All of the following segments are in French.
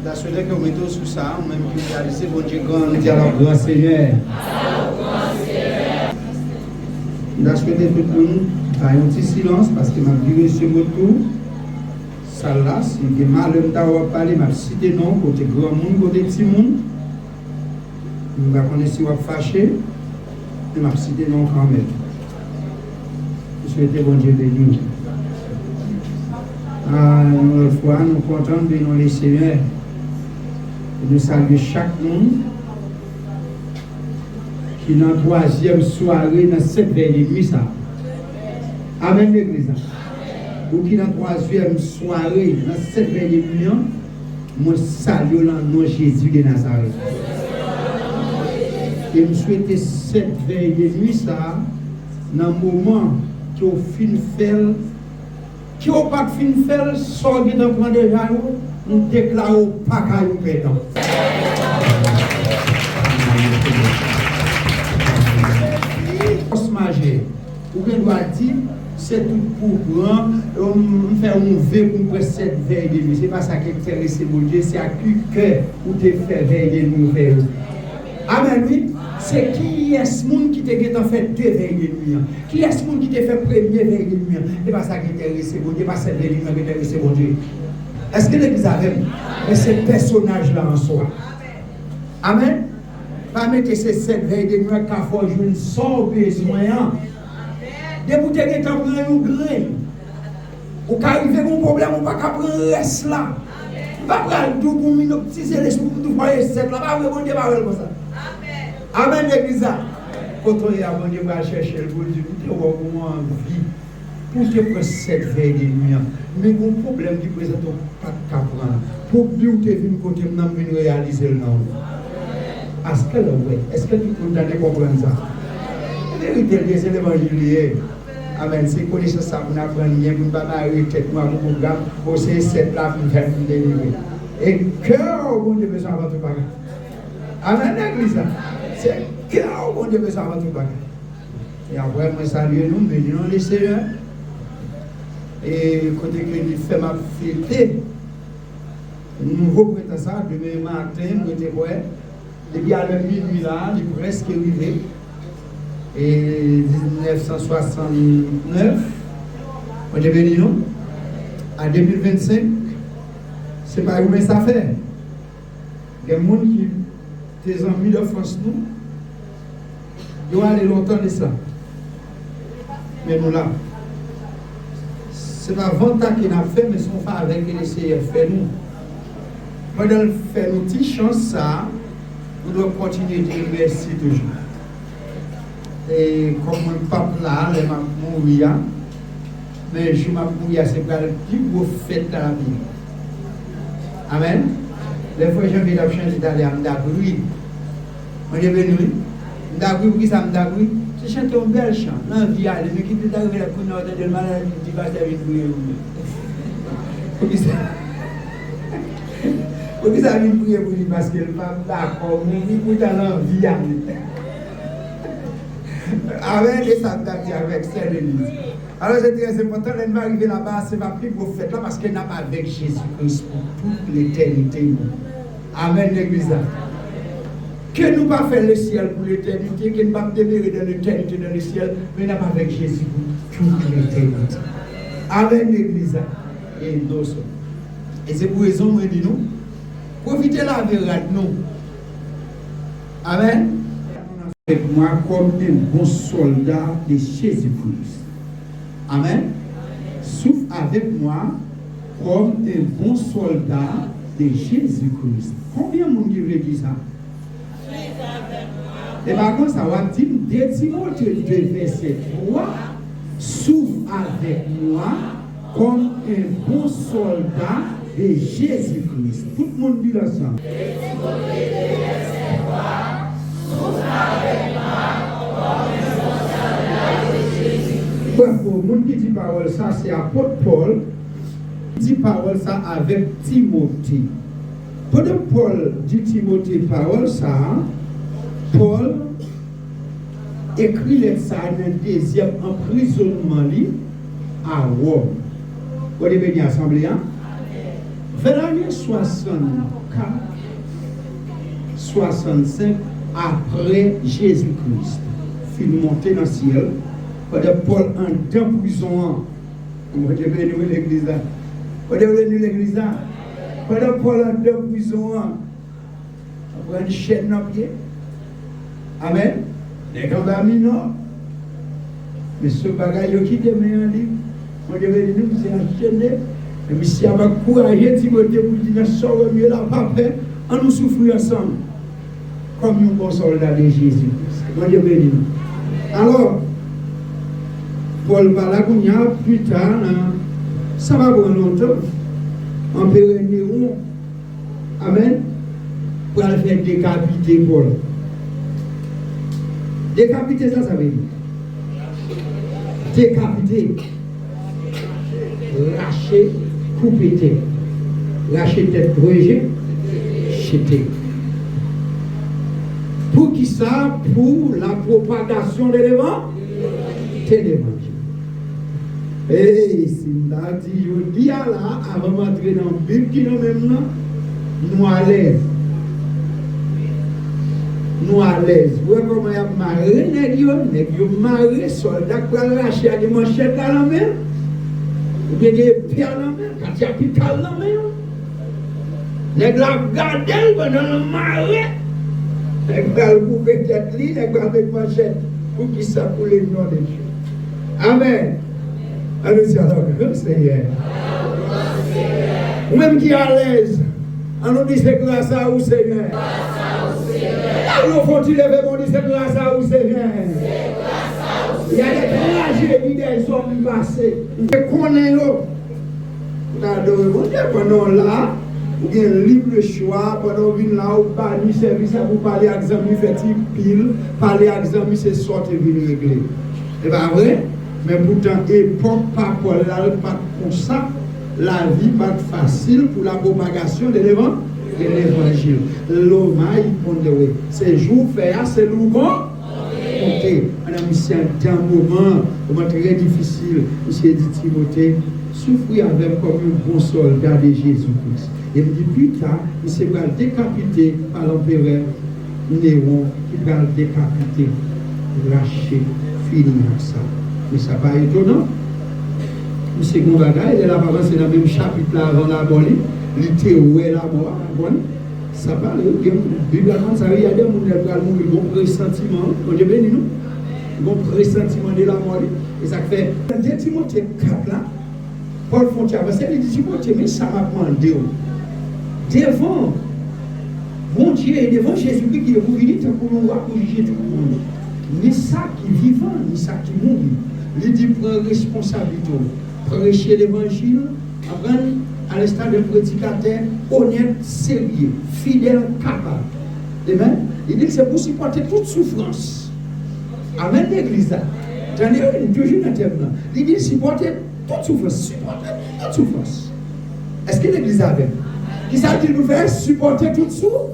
Je souhaite que vous mettez sous ça, même que vous réalisez, bon Dieu, grand, dit alors, grand Seigneur. Je souhaite que tout le monde ait un petit silence parce que je vais ce moto. Ça là, si vous avez mal de parler, je vais citer non, côté grand monde, côté petit monde. Je vais connaître si vous êtes fâché, je vais citer non quand même. Je souhaite bon Dieu béni. Une autre fois, nous sommes contents de bénir les Seigneurs. Nous saluons chaque monde qui est dans la troisième soirée dans cette veille nuit. Amen, l'église. Ou qui est dans la troisième soirée dans cette veille nuit, moi salue le nom de Jésus de Nazareth. Et je souhaite cette veille nuit, dans le moment qui au fin faire, qui au pas fin faire, sortir dans le plan de Janou. Nous déclarons pas qu'à nous perdre. Ou bien doit dire, c'est tout pour grand, on fait un vœu pour cette veille de nuit. Ce n'est pas ça qui intéresse mon Dieu, c'est à qui cœur ou te faire veille de nuit vers eux. Amen, oui. C'est qui est ce monde qui te fait deux veilles de nuit? Qui est ce monde qui te fait première veille de nuit? Ce n'est pas ça qui intéresse mon Dieu, ce n'est pas cette veille de nuit qui intéresse mon Dieu. Est-ce que l'église a même? Mais ce personnage-là en soi. Amen. Pas mettre ces 7 veilles de nuit qu'à faire jouer sans besoin. Dès que vous avez un grain, ou quand arrive un problème, on ne va pas prendre le reste là. On va prendre tout pour minimiser l'esprit pour tout faire 7 là. Pas vraiment démarrer comme ça. Amen, l'église. Quand on est à mon Dieu, on va chercher le bon Dieu, on va avoir envie. Pour que pour cette veille de nuit, mais mon problème qui présente pas de prendre. Pour que tu viennes côté de nous réaliser le nom. Est-ce que tu peux comprendre ça? La vérité, c'est l'évangile. Amen. C'est connaissance ça pour nous apprendre, pour nous barrer tête moi mon programme, pour ces 7 là pour faire nous délivrer. Et cœur bon Dieu besoin avant tout bagage. Amen, l'église. C'est cœur bon Dieu besoin avant tout bagage. Et après, moi saluer nous, bénissons les Seigneurs. Et côté que nous fait ma fierté, nous reprenons ça demain matin, nous étions prêts. Depuis à la minuit là, il est presque arrivé. Et 1969, on est venu nous, à 2025, c'est pas où ça fait. Il y a des gens qui, des amis de France, nous, ils ont allé longtemps de ça. Mais nous là, c'est pas 20 ans qu'il a fait, mais son fait avec les CF, nous. Pendant le faire une petite chance, ça, nous devons continuer de dire merci toujours. Et comme mon papa là, il m'a mouru, mais je m'a mouru, c'est pour le plus beau fête dans la vie. Amen. Les fois j'ai envie de changer d'aller à Mdagoui. On est venu, Mdagoui, pour qui ça Mdagoui? C'est chanter un bel chant. Non, vie, mais qui peut arriver à la couleur de malade qui va se faire pour qui ça? Pour qui ça vient prier pour lui parce qu'elle va d'accord, mais il peut aller en vie. Avec les samedis, avec celle de l'église. Alors c'est très important, elle va arriver là-bas, c'est ma plus beau fête là parce qu'elle n'a pas avec Jésus-Christ pour toute l'éternité. Amen, l'église. Que nous pas faire le ciel pour l'éternité, que nous pas demeurer dans l'éternité dans le ciel, mais n'a pas avec Jésus pour toute l'éternité. Amen, l'église. Et nous sommes. Et c'est pour raison, moi, dis nous, profitez la vérité, nous. Amen. Avec moi comme un bon soldat de Jésus-Christ. Amen. Souffle avec moi comme un bon soldat de Jésus-Christ. Combien de monde qui veut dire ça? Et par contre, ça va dire 2 Timothée 2, verset 3. Souffle avec moi comme un bon soldat de Jésus-Christ. Tout le monde dit là ça. 2 Timothée 2, verset 3. Souffle avec moi comme un bon soldat de Jésus-Christ. Pour le monde qui dit parole, ça c'est apôtre Paul. Dit parole ça avec Timothée. Pendant Paul dit Timothée parole ça, Paul écrit ça dans le deuxième emprisonnement à Rome. Vous avez bien assemblé, hein? Vers l'année 64, 65, après Jésus-Christ, il est monté dans le ciel, pendant Paul en deux prison. Vous avez venu l'église là. Vous avez venu l'église là. Pendant Paul en deux prison, après une chaîne dans le pied. Amen. Les condamnés, non. Mais ce bagage qui te met en livre, vous avez venu, c'est enchaîné. Et puis si on va courager Timothée pour dire, sors mieux là, pas fait, on nous souffre ensemble. Comme un bon soldat de Jésus. Moi, je bénis. Alors, Paul parla qu'on y a plus tard, ça va prendre longtemps. Empereur Néron, amen, pour aller faire décapiter Paul. Décapiter, ça veut dire décapiter, lâcher, couper tête, lâcher tête, breger, jeter. Pour qui ça? Pour la propagation de l'évangile. Et si je dis là, avant d'entrer dans la Bible, qui nous même nous à l'aise. Nous à l'aise. Vous voyez comment il y a marré, nègre marré, soldat qui a lâché des manchettes dans la main, ou bien des pierres dans la main, quand il y a pital dans la main. Nègre a gardé pendant le marré. Nègre a coupé tête, nègre avec manchette, pour qui ça pour les noms de Dieu. Amen. Allez-y alors, Seigneur. Même qui est à l'aise, on nous dit c'est grâce à vous, Seigneur. Alors, faut-il lever mon dit c'est grâce à vous, Seigneur. Il y a des tragédies des hommes passés. Je connais eux. Vous adorez mon Dieu pendant là. Ou bien libre choix, pendant que vous là, ou pas ni service à vous parler avec amis, faites pile, parler avec amis, c'est sortir et venir régler. C'est pas vrai? Mais pourtant, époque, pas pour là, pas pour ça, la vie pas facile pour la propagation de l'évangile. L'homme, il pondère. Ces jours faire, c'est lourd. Comptez. Madame, c'est un moment très difficile. Monsieur dit Timothée, souffrir avec comme un bon soldat de Jésus-Christ. Et me dit plus tard, il s'est décapité par l'empereur Néron, qui va le décapiter, lâcher, finir ça. Mais ça pas étonnant. Le second bagage, il est là, c'est dans le même chapitre là avant la bonne, il était où est la mort, ça parle, biblement, ça il y a des gens qui ont un pressentiment, on dit béni nous, ils ont un pressentiment de la mort. Et ça fait, dans Timothée 4 là, Paul Fontier, parce qu'il dit Timothée, mais ça m'a demandé, devant mon Dieu et devant Jésus-Christ qui est pour venir, pour nous voir, pour juger tout le monde. Ni ça qui est vivant, ni ça qui mourut. Il dit prendre responsabilité, prêcher l'évangile, apprendre à l'instant de prédicateur honnête, sérieux, fidèle, capable. Amen. Il dit que c'est pour supporter toute souffrance. Amen, l'église. J'en ai toujours dans le thème. Il dit supporter toute souffrance. Supporter toute souffrance. Est-ce que l'église avait? Qui ça dit nous faire supporter toute souffrance?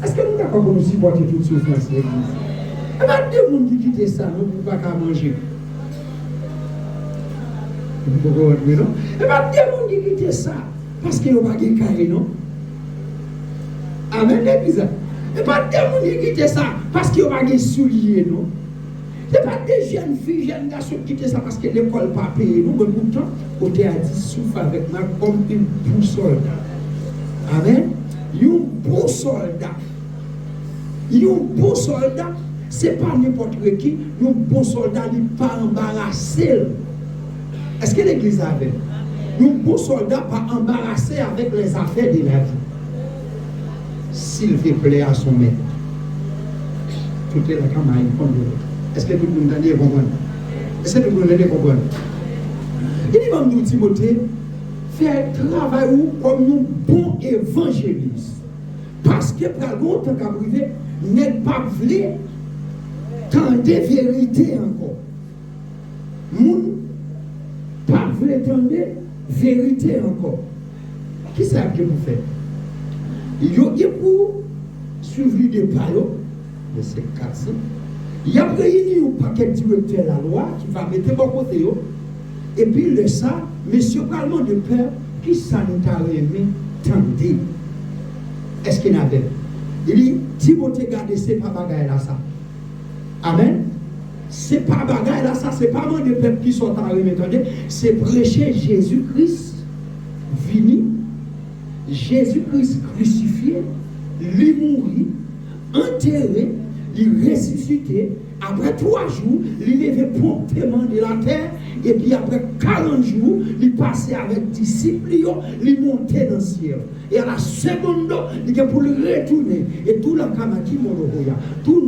Est-ce que nous sommes d'accord pour nous supporter toute souffrance, l'église? Il y a des gens qui quittent ça, nous ne pouvons pas manger. Vous comprenez, non? Il y a des gens qui quittent ça parce qu'ils n'ont pas de carré, non? Amen, l'église. Il y a des gens qui quittent ça parce qu'ils n'ont pas de souliers, non? Il n'y a pas de jeunes filles, jeunes garçons qui quittent ça parce que l'école n'a pas payé. Nous, mais pourtant, on t'a dit souffle avec moi comme un bon soldat. Amen. Un bon soldat. Un bon soldat. Ce n'est pas n'importe qui, un bon soldat n'est pas embarrassé. Est-ce que l'église avait? Un bon soldat pas embarrassé avec les affaires de la vie. S'il veut plaire à son maître. Tout est là comme un point de l'autre. Est-ce que tout le monde a dit comprendre? Est-ce que tout le monde a dit comprendre? Il dit même nous, Timothée, faire travail comme un bon évangéliste. Parce que par longtemps qu'à privé, n'est pas voulu tant de vérité encore. Moun pas voulu tant de vérité encore. Qui ça que vous faites? Il y a pour suivre des palos, mais c'est 400. Il y a réuni un paquet de directeurs de la loi qui va mettre mon côté. Et puis, le ça, monsieur parlement de peur, qui ça nous t'a aimé, tendez. Est-ce qu'il y en avait? Il dit, Timothée, regardez, c'est pas bagaille là ça. Amen. C'est pas bagaille là ça, c'est pas moi de peuple qui sont en remet, c'est prêcher Jésus-Christ vini, Jésus-Christ crucifié, lui mourir, enterré, il ressuscité. Après 3 jours, il levé promptement de la terre. Et puis après 40 jours, il passait avec disciples, il montait dans le ciel. Et à la seconde, il est pour le retourner. Et tout le monde qui tout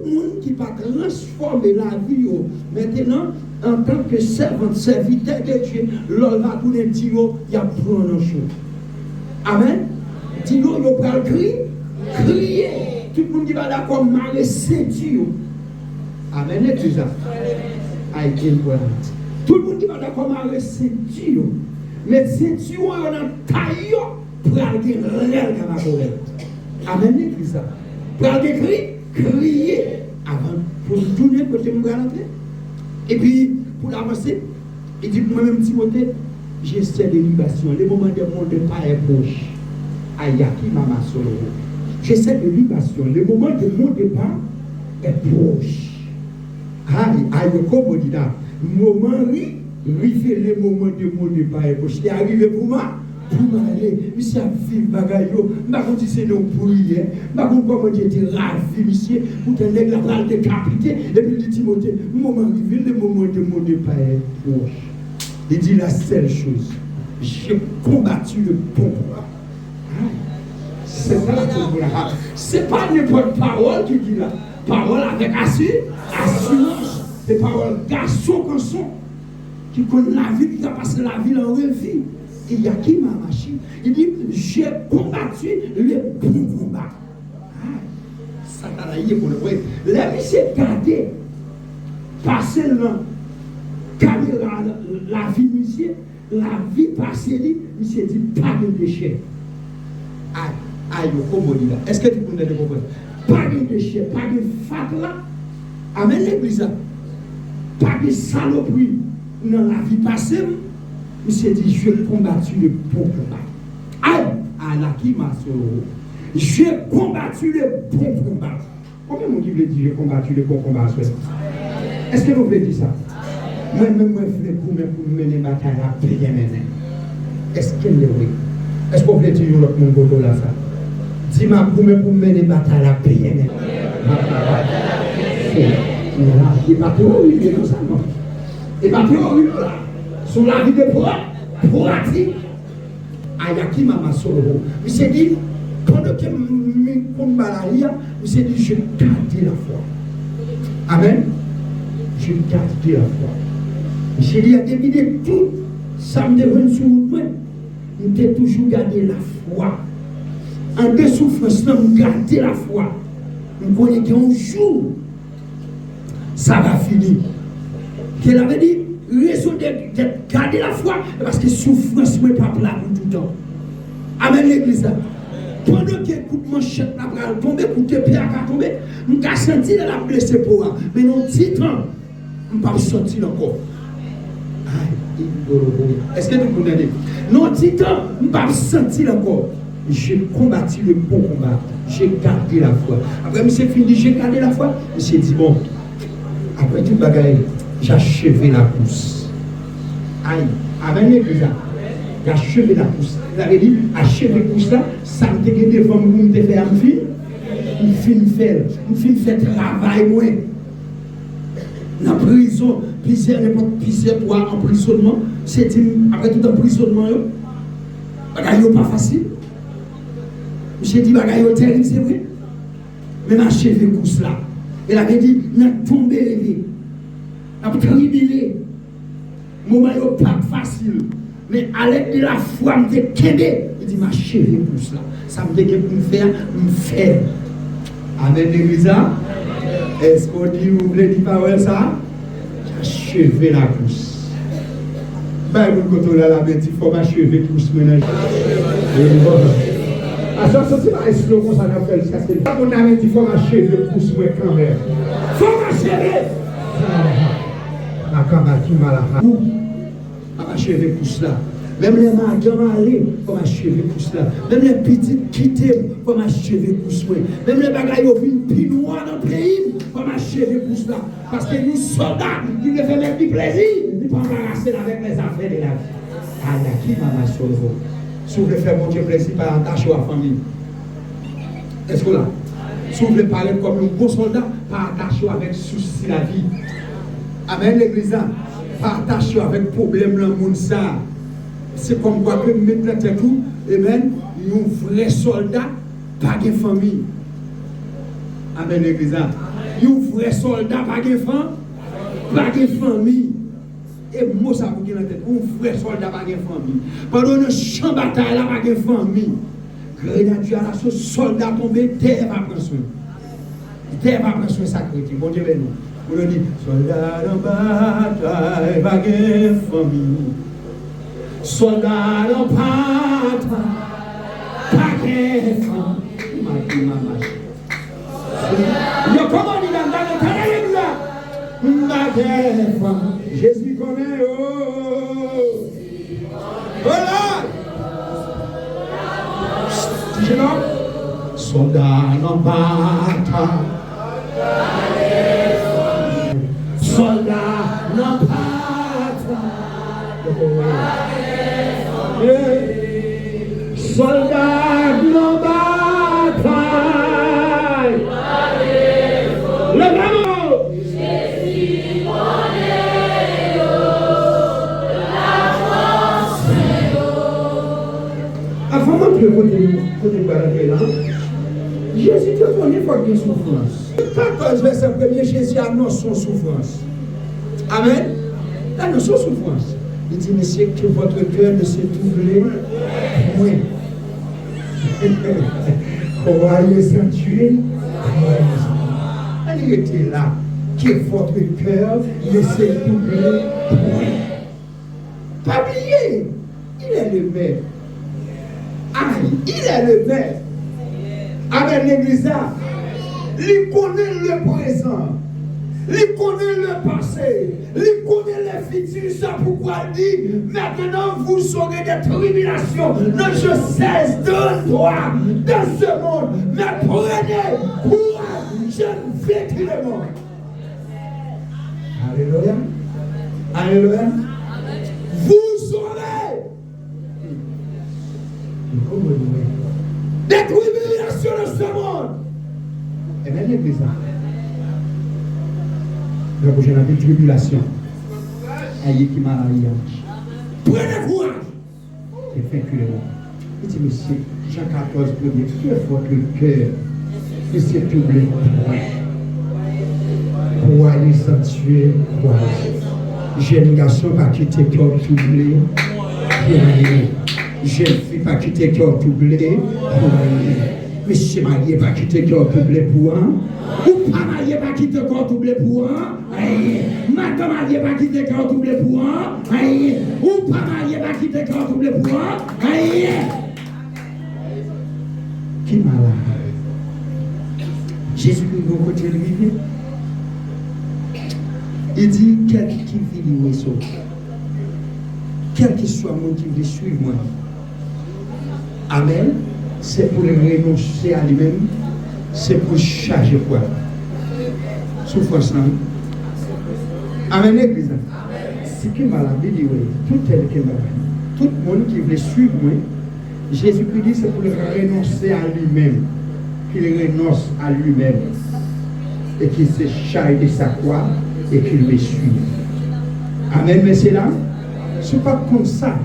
le monde qui va transformer la vie maintenant en tant que serviteur de Dieu, l'on va tourner dire, il y a prendre un chose. Amen. Dis-nous, il va crier. Tout le monde qui va d'accord, marrer ceinture. Amen, l'église. Tout le monde qui va d'accord, marrer ceinture. Mais ceinture, on a taillé pour aller réel comme la correcte. Amen, l'église. Pour aller crier. Avant, pour tourner, pour te rentrer. Et puis, pour avancer, il dit moi-même, Timothée, j'essaie de libération. Les moments de mon départ est proche. Ayaki Mama Solo. J'essaie de libération. Le moment de mon départ est proche. Aïe, comme on dit là, moment, il fait le moment de mon départ est proche. Il est arrivé pour moi, pour m'aller. Monsieur a vivre bagayo. Je ne sais pas si c'est non pour hier. Je ne sais pas comment j'étais ravi, monsieur, pour que les gens soient décapités. Et puis il dit Timothée, le moment arrivé, le moment de mon départ est proche. Il dit la seule chose, j'ai combattu le bon combat. C'est ça la chose. C'est pas n'importe parole qui dit là. Parole avec assurance. C'est parole garçon comme son. Qui connaît la vie, qui a passé la vie en revue. Il y a qui m'a marché. Il dit, j'ai combattu le bon combat. Ça t'a l'air pour le voir. La vie s'est gardée. Passer dans caméra, la vie, monsieur. La vie passée, il s'est dit, pas de déchets. Est-ce que tu peux nous comprendre? Pas de déchets, pas de fatla. Amen l'église. Pas de saloperie dans la vie passée. Il s'est dit, je vais combattre le bon combat. J'ai combattu le bon combat. Combien de monde qui veut dire j'ai combattu le bon combat? Est-ce que vous voulez dire ça? Moi-même, je fais pour mener la bataille à payer maintenant. Est-ce qu'elle est oui? Est-ce que vous voulez dire l'autre monde là ça? Dis-moi pour mener la bataille à payer maintenant. Il n'est pas théorie, il est comme ça, non? Il n'est pas théorie, là. Sur la vie de pratique. Ayaki Mama Solo. Il s'est dit, pendant que je combat, il s'est dit, je garde la foi. Amen. Je garde la foi. Il s'est dit, à début de tout, ça me devait sur moi. Je t'ai toujours gardé la foi. En des souffrances, je garde la foi. Je connais qu'un jour, ça va finir. Qu'elle avait dit, raison de garder la foi, parce que souffrance n'est pas plat pour tout le temps. Amen l'église. Pendant que coup de manchette va tomber, coup de pied va tomber, je vais sentir la blessée pour moi. Mais non, petit temps, je ne vais pas sentir encore. Est-ce que vous comprenez? Non, petit temps, je ne vais pas sentir encore. J'ai combattu le bon combat. J'ai gardé la foi. Après, monsieur fini, j'ai gardé la foi. Monsieur dit, bon, après tout bagaille, j'ai achevé la course. Aïe, avec l'église, j'ai achevé la course. Il avait dit, achever la course là, ça me dit que devant vous me faire un film. Une film fait travail, moi. Dans la prison, plusieurs fois emprisonnement, c'est après tout emprisonnement, bagaille pas facile. J'ai dit bagaille terrible, c'est vrai. Mais ma chef de course là, elle avait dit, n'a tombé, n'a tribulé. Moment pas facile. Mais à l'aide de la foi, je me dis, il dit, ma chef de course là, ça me dit que pour me faire. Amen l'église. Est-ce qu'on dit, vous voulez dire parole ça? Achever la course. Ben, vous côté là, il faut achever la course maintenant. À ce moment-là, c'est pas slogan, ça n'a fait jusqu'à ce que on a dit, il faut achever la course quand même. Il faut achever. La caméra qui m'a la achever la course là. Même les madame aller, pour m'achever pour cela. Même les petites quitter, pour m'achever pour cela. Même les bagailles au plus noirs dans le pays, pour m'achever pour cela. Parce que nous soldats, qui ne fait même du plaisir, nous ne pas embarrasser avec les affaires de la vie. Ah, là, qui m'a sauvé? Si vous voulez faire mon Dieu plaisir, par attacher à la famille. Est-ce que là? Si vous voulez parler comme un bon soldat, pas attaché avec souci la vie. Amen, l'église. Pas attaché avec problème le monde ça. C'est comme quoi que maintenant tout, amen, un vrai soldat, pas de famille. Amen, l'église. Un vrai soldat, pas de famille. Et moi, ça vous dit dans la tête, un vrai soldat, pas de famille. Pendant le champ de bataille, là, pas de famille. Grenadier à la soldat tombé, terre va prendre soin. Terre va prendre soin sacré. Bon Dieu, nous. On dit, soldat en bataille, pas de famille. Soldat en bataille, pas de famille. Yo, comment on dit dans le temps, Jésus connaît, oh. Voilà. Soldat en bataille, soldat en bataille, soldat en bataille, le grand Jésus connaît la France. Avant de côté là, Jésus te connaît pour une souffrance. 14 verset 1er, Jésus annonce son souffrance. Amen. Il annonce son souffrance. Il dit, monsieur, que votre cœur ne se trouble point. Croyez sans tuer. Elle était là. Que votre cœur ne se trouble point. Pas oublier, il est le maître. Aïe, il est le maître. Avec l'église, il connaît le présent, il connaît le passé, il connaît le futur. C'est pourquoi il dit, maintenant vous saurez des tribulations. Ne je cesse de toi dans ce monde, mais prenez courage, je vécu le monde. Alléluia. Alléluia. Vous saurez des tribulations de ce monde. Et même l'église. La prochaine année, tribulation. Aïe qui m'a aïe. Prenez courage. Et faites que le monde. Il dit, monsieur, Jean 14, premier, que votre cœur ne se trouble point. Pour aller s'en tuer, pour aller. Jeune garçon va quitter cœur troublé. Pour aller. Jeune fille va quitter cœur troublé. Pour aller. Monsieur marié va quitter cœur troublé pour un. Ou pas marié va quitter cœur troublé pour un. Madame marié va quitter cœur troublé pour un. Ou pas marié va quitter cœur troublé pour un. Qui malade? Jésus-Christ va côté de vivre. Il dit, quel qui vit les sauver. Quel qu'il soit mon qui veut suivre moi. Amen. C'est pour le renoncer à lui-même. C'est pour charger quoi? Souffrance non. Amen, l'église. C'est que maladie, tout tel que maladie. Tout le monde qui veut suivre moi. Jésus-Christ dit, c'est pour le renoncer à lui-même. Qu'il renonce à lui-même. Et qu'il se charge de sa croix. Et qu'il me suive. Amen, messieurs là. Ce n'est pas comme ça.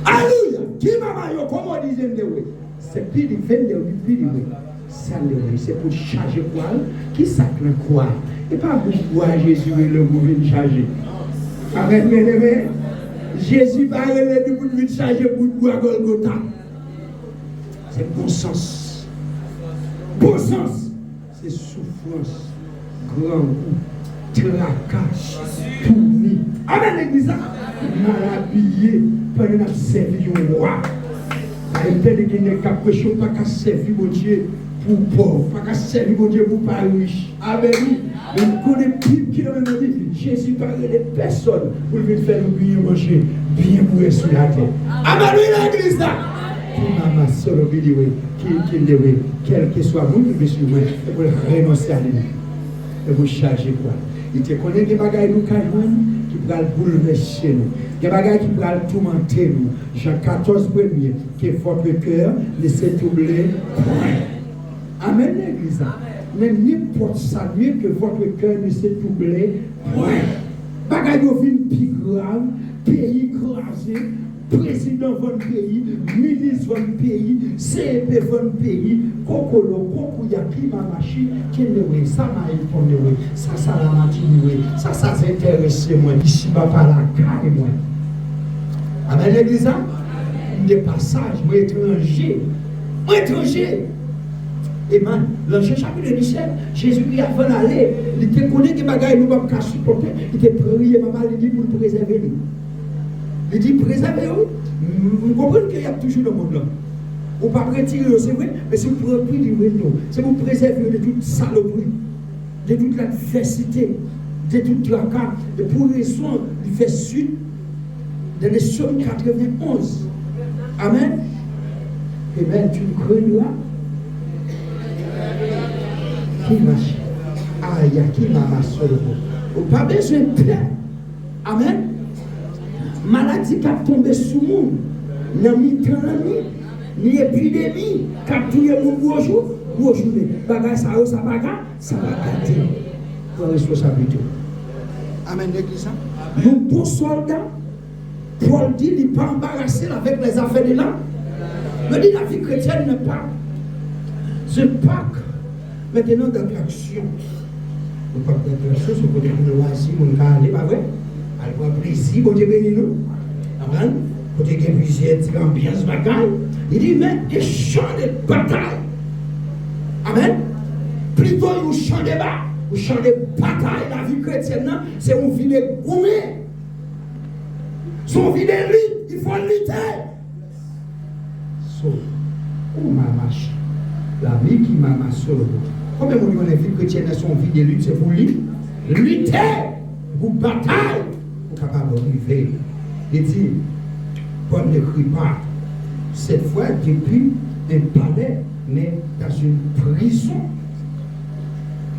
Alléluia. Qui m'a dit, comment on disait, c'est plus de 22 c'est pour charger quoi? Qui sacre quoi? Et pas pour voir Jésus et le mauvais charger. Amen, bien-aimé. Jésus va aller de pour lui charger pour boire Golgotha. C'est bon sens. Bon sens. C'est souffrance. Grand coup. Tracas, tourné. Amen, l'église. Mal habillé, pendant qu'on servi au roi. Il y a des gens qui ne pas qu'à servir mon Dieu pour pauvre, pas qu'à servir mon Dieu pour pas riche. Amen. Mais nous connaissons plus qui nous dit Jésus parlait des personnes pour venir faire nous bien manger, bien mourir sur la terre. Amen, l'église là. Pour maman, seul au milieu, quel que soit vous qui sur moi, pour renoncer à lui. Et vous chargez quoi? Il te connaît des bagages nous qui pourraient bouleverser nous, des bagages qui pourraient tourmenter nous. Jean 14 premier, que votre cœur ne se troubler point. Amen, l'église. Mais n'importe ça mieux que votre cœur ne se troublé point. Bagages vous viennent plus grave, pays écrasé. Président de votre pays, ministre de votre pays, CEP de votre pays, Kokolo, Kokuya, Kimamachi, Kenewe, ça m'a informé, ça l'a matinée, ça s'intéresse moi, ici, pas la caille, moi. Amen, l'église, des passages, moi, étranger. Et man, dans le chapitre 17, Jésus, avant d'aller, il te connaît des bagages, nous ne pouvons pas supporter, il te prié, maman, il dit pour nous préserver. Il dit préservez-vous. Vous comprenez qu'il y a toujours le monde là. On ne peut pas retirer, c'est vrai, mais c'est pour reprendre c'est pour préserver de toute saloperie, de toute l'adversité, de toute tracas, et pour raison du fait suite dans les psaumes 91. Amen. Et bien, tu crois là? Qui marche? Aïe, qui m'a marché? On n'a pas besoin de plaire. Amen. Maladie qui a tombé sur le monde, ni épidémie qui a tué le monde gros jour, bagage ça va gâter. Pour responsabilité. Amen, l'église. Nous, bons soldats, Paul dit qu'il n'est pas embarrassé avec les affaires de l'âme. Il dit la vie chrétienne n'est pas. C'est pas maintenant d'attraction. Le pas d'attraction, c'est pour dire que le loisir, on va aller, pas vrai? Alors, plaisir, bon Dieu béni nous. Amen. Pour dire qu'il y a plusieurs ambiances bagaille. Il dit, mais des champs de bataille. Amen. Plutôt, un champ de bataille. Un champ de bataille, la vie chrétienne, c'est une vie de gourmet. C'est une vie de lutte. Il faut lutter. So, où m'a marché? La vie qui m'a marché. Combien de gens ont une vie chrétienne, son vie de lutte, c'est pour lutter. Lutter. Pour bataille. Capable d'arriver. Il dit, Paul ne crie pas. Cette fois, depuis un palais, mais dans une prison.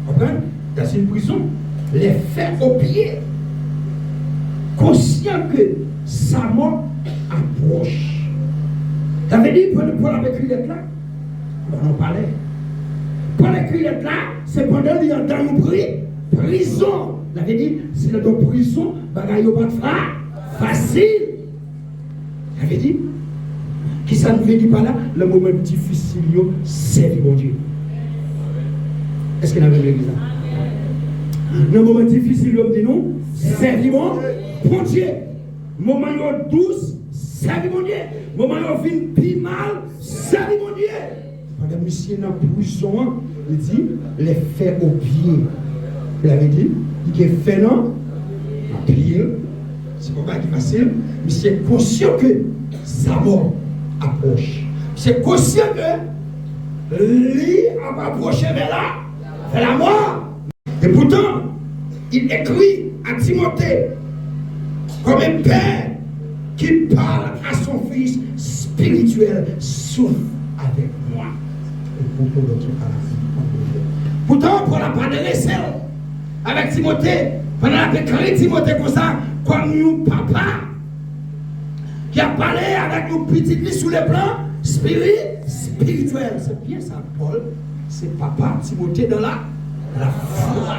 Vous comprenez? Dans une prison, les faits au pied. Conscient que sa mort approche. Ça veut dire, Paul avait écrit lettre là? On en parlait. Paul a écrit lettre là, c'est pendant qu'il est dans une prison. Ça veut dire, c'est dans une prison, bagaille pas de facile. Ça veut dire, qui ça ne veut dire pas là, le moment difficile, c'est mon Dieu. Est-ce qu'il y a une église là? Le moment difficile, on dit non, c'est mon Dieu. Moment douce, c'est mon Dieu. Moment fin plus mal, c'est mon Dieu. Pendant que monsieur dans la prison, il dit, les faits au pied. Il avait dit, il est fait non, à pied. C'est pas mal qui facile. Mais c'est conscient que sa mort approche. C'est conscient que lui a approché vers la mort. Et pourtant, il écrit à Timothée comme un père qui parle à son fils spirituel. Souffre avec moi. Pourtant, pour la part de l'essai avec Timothée, pendant la déclaré Timothée comme ça, comme nous, papa, qui a parlé avec nos petites sous le plan spirituel. C'est bien ça, Paul. C'est papa, Timothée dans la foi.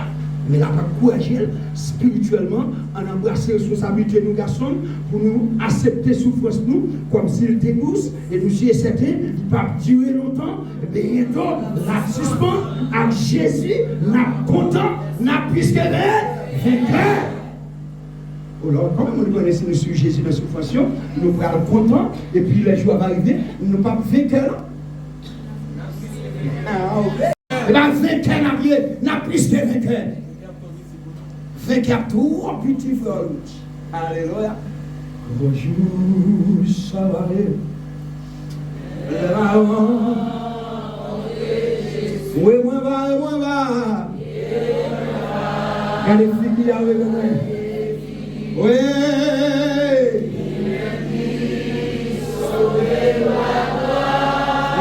Mais il n'a pas couragé spirituellement en embrasser la responsabilité de nous garçons pour nous accepter souffrance nous comme s'il était douce et nous y est certain, il ne va pas durer longtemps. Et bientôt, la suspend à Jésus, n'a content, n'a plus que vainqueur. Alors, comme nous connaissons le sujet Jésus dans la souffrance, nous prenons content et puis les jours vont arriver, nous ne pas vainqueur. Et bien, vainqueur n'a plus que vainqueur. Vainqueur tout petit frère. Alléluia. Bonjour, ça va aller.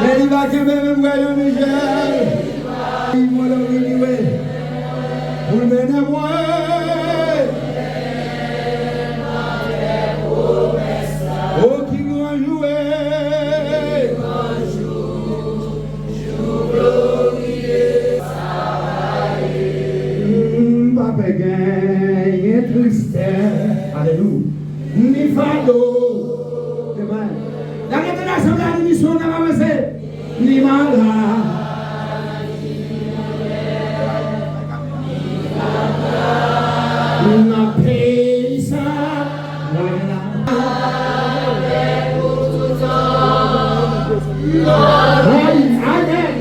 Les va que même voyons Michel. Moi le oui. Pour mener moi. Oh qui grand jouer. Papa gagne tristesse. Alléluia. Ni fado. Amen. Dans l'assemblée de mission, on a avancé. Ni malade. Na peça. Amen.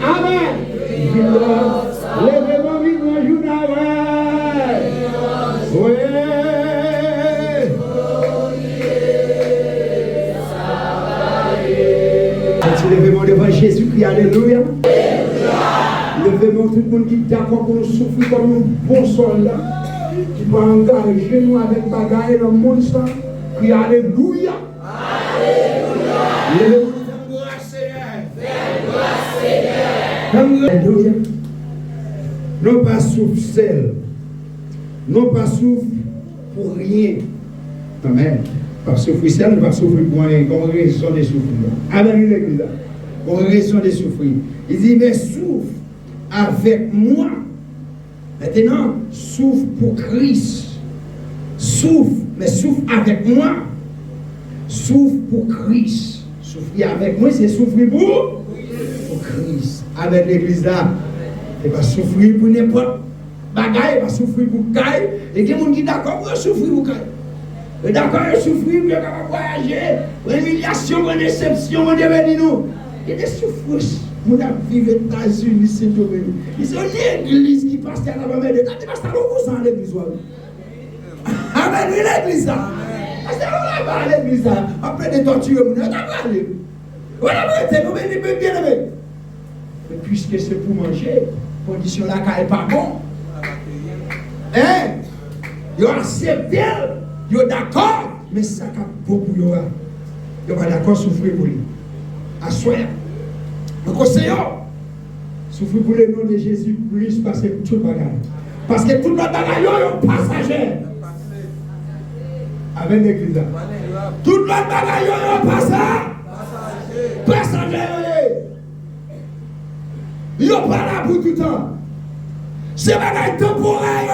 Amen. Levez-moi vite, moi je levez-moi devant Jésus-Christ, alléluia. Levez-moi tout le monde qui est d'accord pour nous souffrir comme un bon soldat, qui peut engager nous avec bagaille dans le monde ça. Crie alléluia. Levez-vous devant Seigneur. Alléluia. Non pas souffre seul. Non pas souffre pour rien. Amen. Pas souffrir seul, pas souffrir pour rien. Comme raison de souffrir. Amen, l'église. Comme raison de souffrir. Il dit, mais souffre avec moi. Maintenant, souffre pour Christ. Souffre, mais souffre avec moi. Souffre pour Christ. Souffrir avec moi, c'est souffrir pour Christ. Avec l'église là. Et pas souffrir pour n'importe bagaille, pas souffrir pour caille. Et il y a des gens qui sont d'accord pour souffrir pour caille. Et d'accord, souffrir pour voyager, pour humiliation, pour déception, pour devenir nous. Il y a des souffrances. Nous vivons aux États-Unis, c'est tout. Ils ont l'église qui passe à la main de Dieu. Tu passes à l'eau, l'église. Amen, l'église. Parce que on va à l'église. Après des tortures, on va aller. Voilà, nous venons bien aimés. Mais puisque c'est pour manger, condition là, elle n'est pas bon. Hein? Ils acceptent, ils sont d'accord, mais ça n'a pas bon pour eux. Ils sont pas d'accord, souffrir pour lui. À soi. Donc, c'est eux. Souffrir pour le nom de Jésus, plus parce que tout le bagage. Parce que tout le bagage est passager. Avec l'église. Tout le bagage est passager. Passager. Ils ne sont pas là pour tout le temps. C'est un bagage temporaire.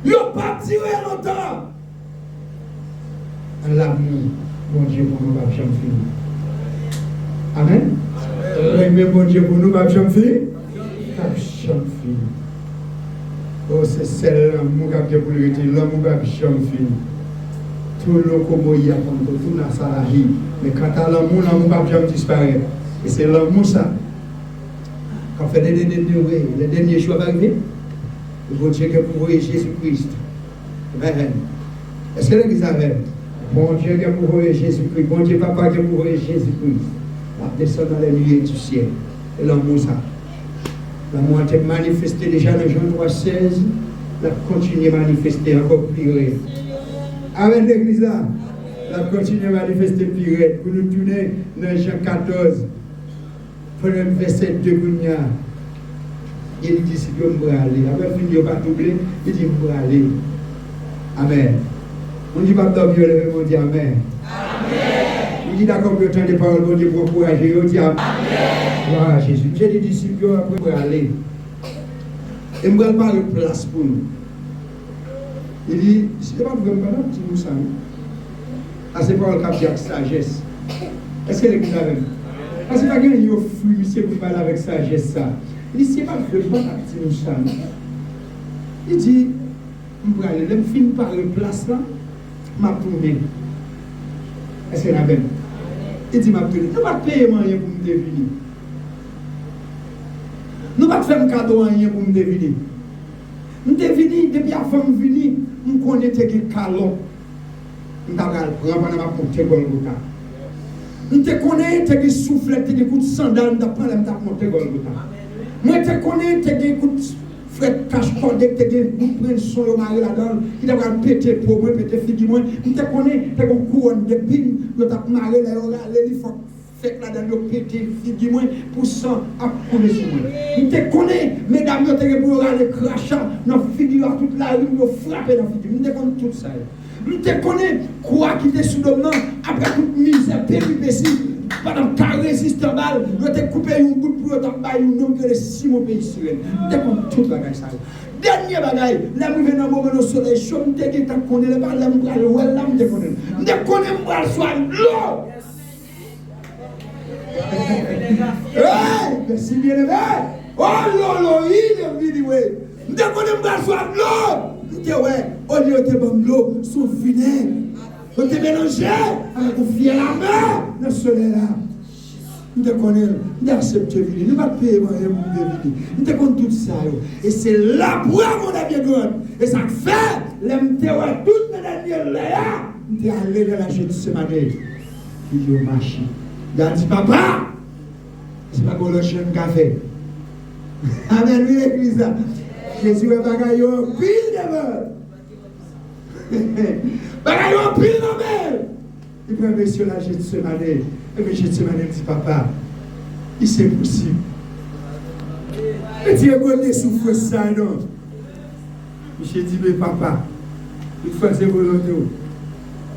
Ils n'ont pas tiré longtemps. L'amour, mon Dieu, pour nous, va jamais finir. Amen. Mais mon Dieu, pour nous, va jamais finir. Va jamais finir. Oh, c'est celle-là, mon Dieu, pour lui dire, l'amour va jamais finir. Tout le monde y a tout la salarié. Mais quand tu as l'amour, l'amour va jamais disparaître. Et c'est l'amour ça. Quand on fait les derniers jours arrivés, le bon Dieu qui a pourvoyé Jésus-Christ. Amen. Est-ce que l'église avait? Bon Dieu qui a pourvoyé Jésus-Christ. Bon Dieu Papa qui a pourvoyé Jésus-Christ. La descend dans les nuées du ciel. Et l'amour ça. L'amour a été manifesté déjà dans Jean 3,16. La continue à manifester encore plus. Amen l'église là. La continue à manifester plus. Pour nous tourner dans Jean 14. Pour le verset 2, il dit si Dieu me aller. Après, il ne va pas doubler, il dit me aller. Amen. On dit pas dormir, on dit Amen. Amen. Il dit d'accord, pour entendre des paroles, on dit pour encourager, on dit Amen. Voilà Jésus. J'ai des disciples après pour aller. Et je ne vais pas de place pour nous. Il dit, si je ne vais pas vraiment un petit nous ça. À ces paroles qui ont sagesse. Est-ce que l'église avec nous? Parce que quelqu'un qui a fruit, monsieur, pour parler avec sagesse ça. Il dit, c'est pas vraiment un petit nous ça. Il dit, je vais aller, je finis par le place là, je vais tourner. Est-ce que vous avez? Il dit, je vais tourner. Nous ne pas payer rien pour me deviner. Nous ne pas faire un cadeau rien pour me deviner. Nous deviner, depuis la femme venue, nous connaissons que calon. Nous ne prendre pendant ma portée Golgotha. Nous te connaissons que souffle, que coup de sandal, nous prendre la portée Golgotha. Nous te connaissons que coup de frère cache-corde, que coup de prendre son mari là-dedans, qui t'a pété pour moi, pété fille moi. Nous te connaissons que couronne de pin, nous t'a marré là, il faut fait là-dedans, pété, figure moi, pour sang à couler sur moi. Je te connais, mesdames, vous te pour aller crachant, dans figure à toute la rue, vous frapper dans la figure. Je te connais tout ça. Je te connais, quoi qui était sous le nom, après toute misère, péripétie, pendant qu'un résistant balle, vous te coupé un bout pour t'en bailler un nom que les 6 mois pays sur elle. Je te connais tout le bagage ça. Dernier bagaille, là, je viens dans le moment où le soleil chaud, je te connais, là, je te connais. Je te connais, je soir l'eau. Merci bien aimé. Oh lolo, il est venu, ouais. Je te connais, je soir l'eau. Je te ouais, au lieu de bon l'eau, son vinaigre. Je te mélangé avec un fiel à main dans le soleil là. Nous te connaissons, nous acceptons la vie, nous ne pas payer pour la vie. Nous te connaissons tout ça. Et c'est là pour mon ami God. Et ça fait, l'homme te voit toutes les dernières là. Nous te allé dans la jeune ce matin. Il dit au marché. Il a dit, papa, c'est pas pour le chien de café. Amen, oui, l'église là. Jésus est bagaille au pile de mort. Bagaille au pile de mort. Il prend monsieur la jeune ce matin. Et puis je me dis, papa, c'est possible. Et tu es connu souffre ça, non? Je dis, mais papa, il faut faire volonté.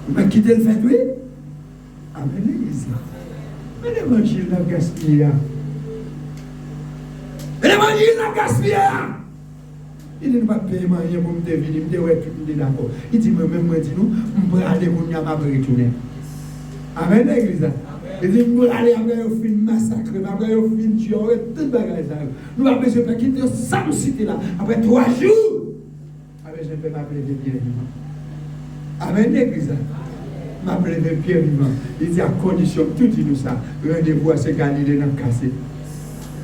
Il m'a quitté le fait, oui? Amen, l'église. Mais l'évangile n'a gaspillé. L'évangile n'a gaspillé. Il ne va pas payer rien pour me devenir, il me dit, ouais, tout le monde d'accord. Il dit, mais même moi, dis nous, on peut aller pour nous retourner. Amen, l'église. Il dit, nous allons aller après au film massacre, après au film tuer, tout le bagage. Nous avons besoin de quitter cette cité là. Après 3 jours, avec je peux m'appeler Pierre vivant. Amen, l'église. M'appeler Pierre vivant. Il dit, à condition, tout dit nous ça. Rendez-vous à ce Galilée dans le cassé.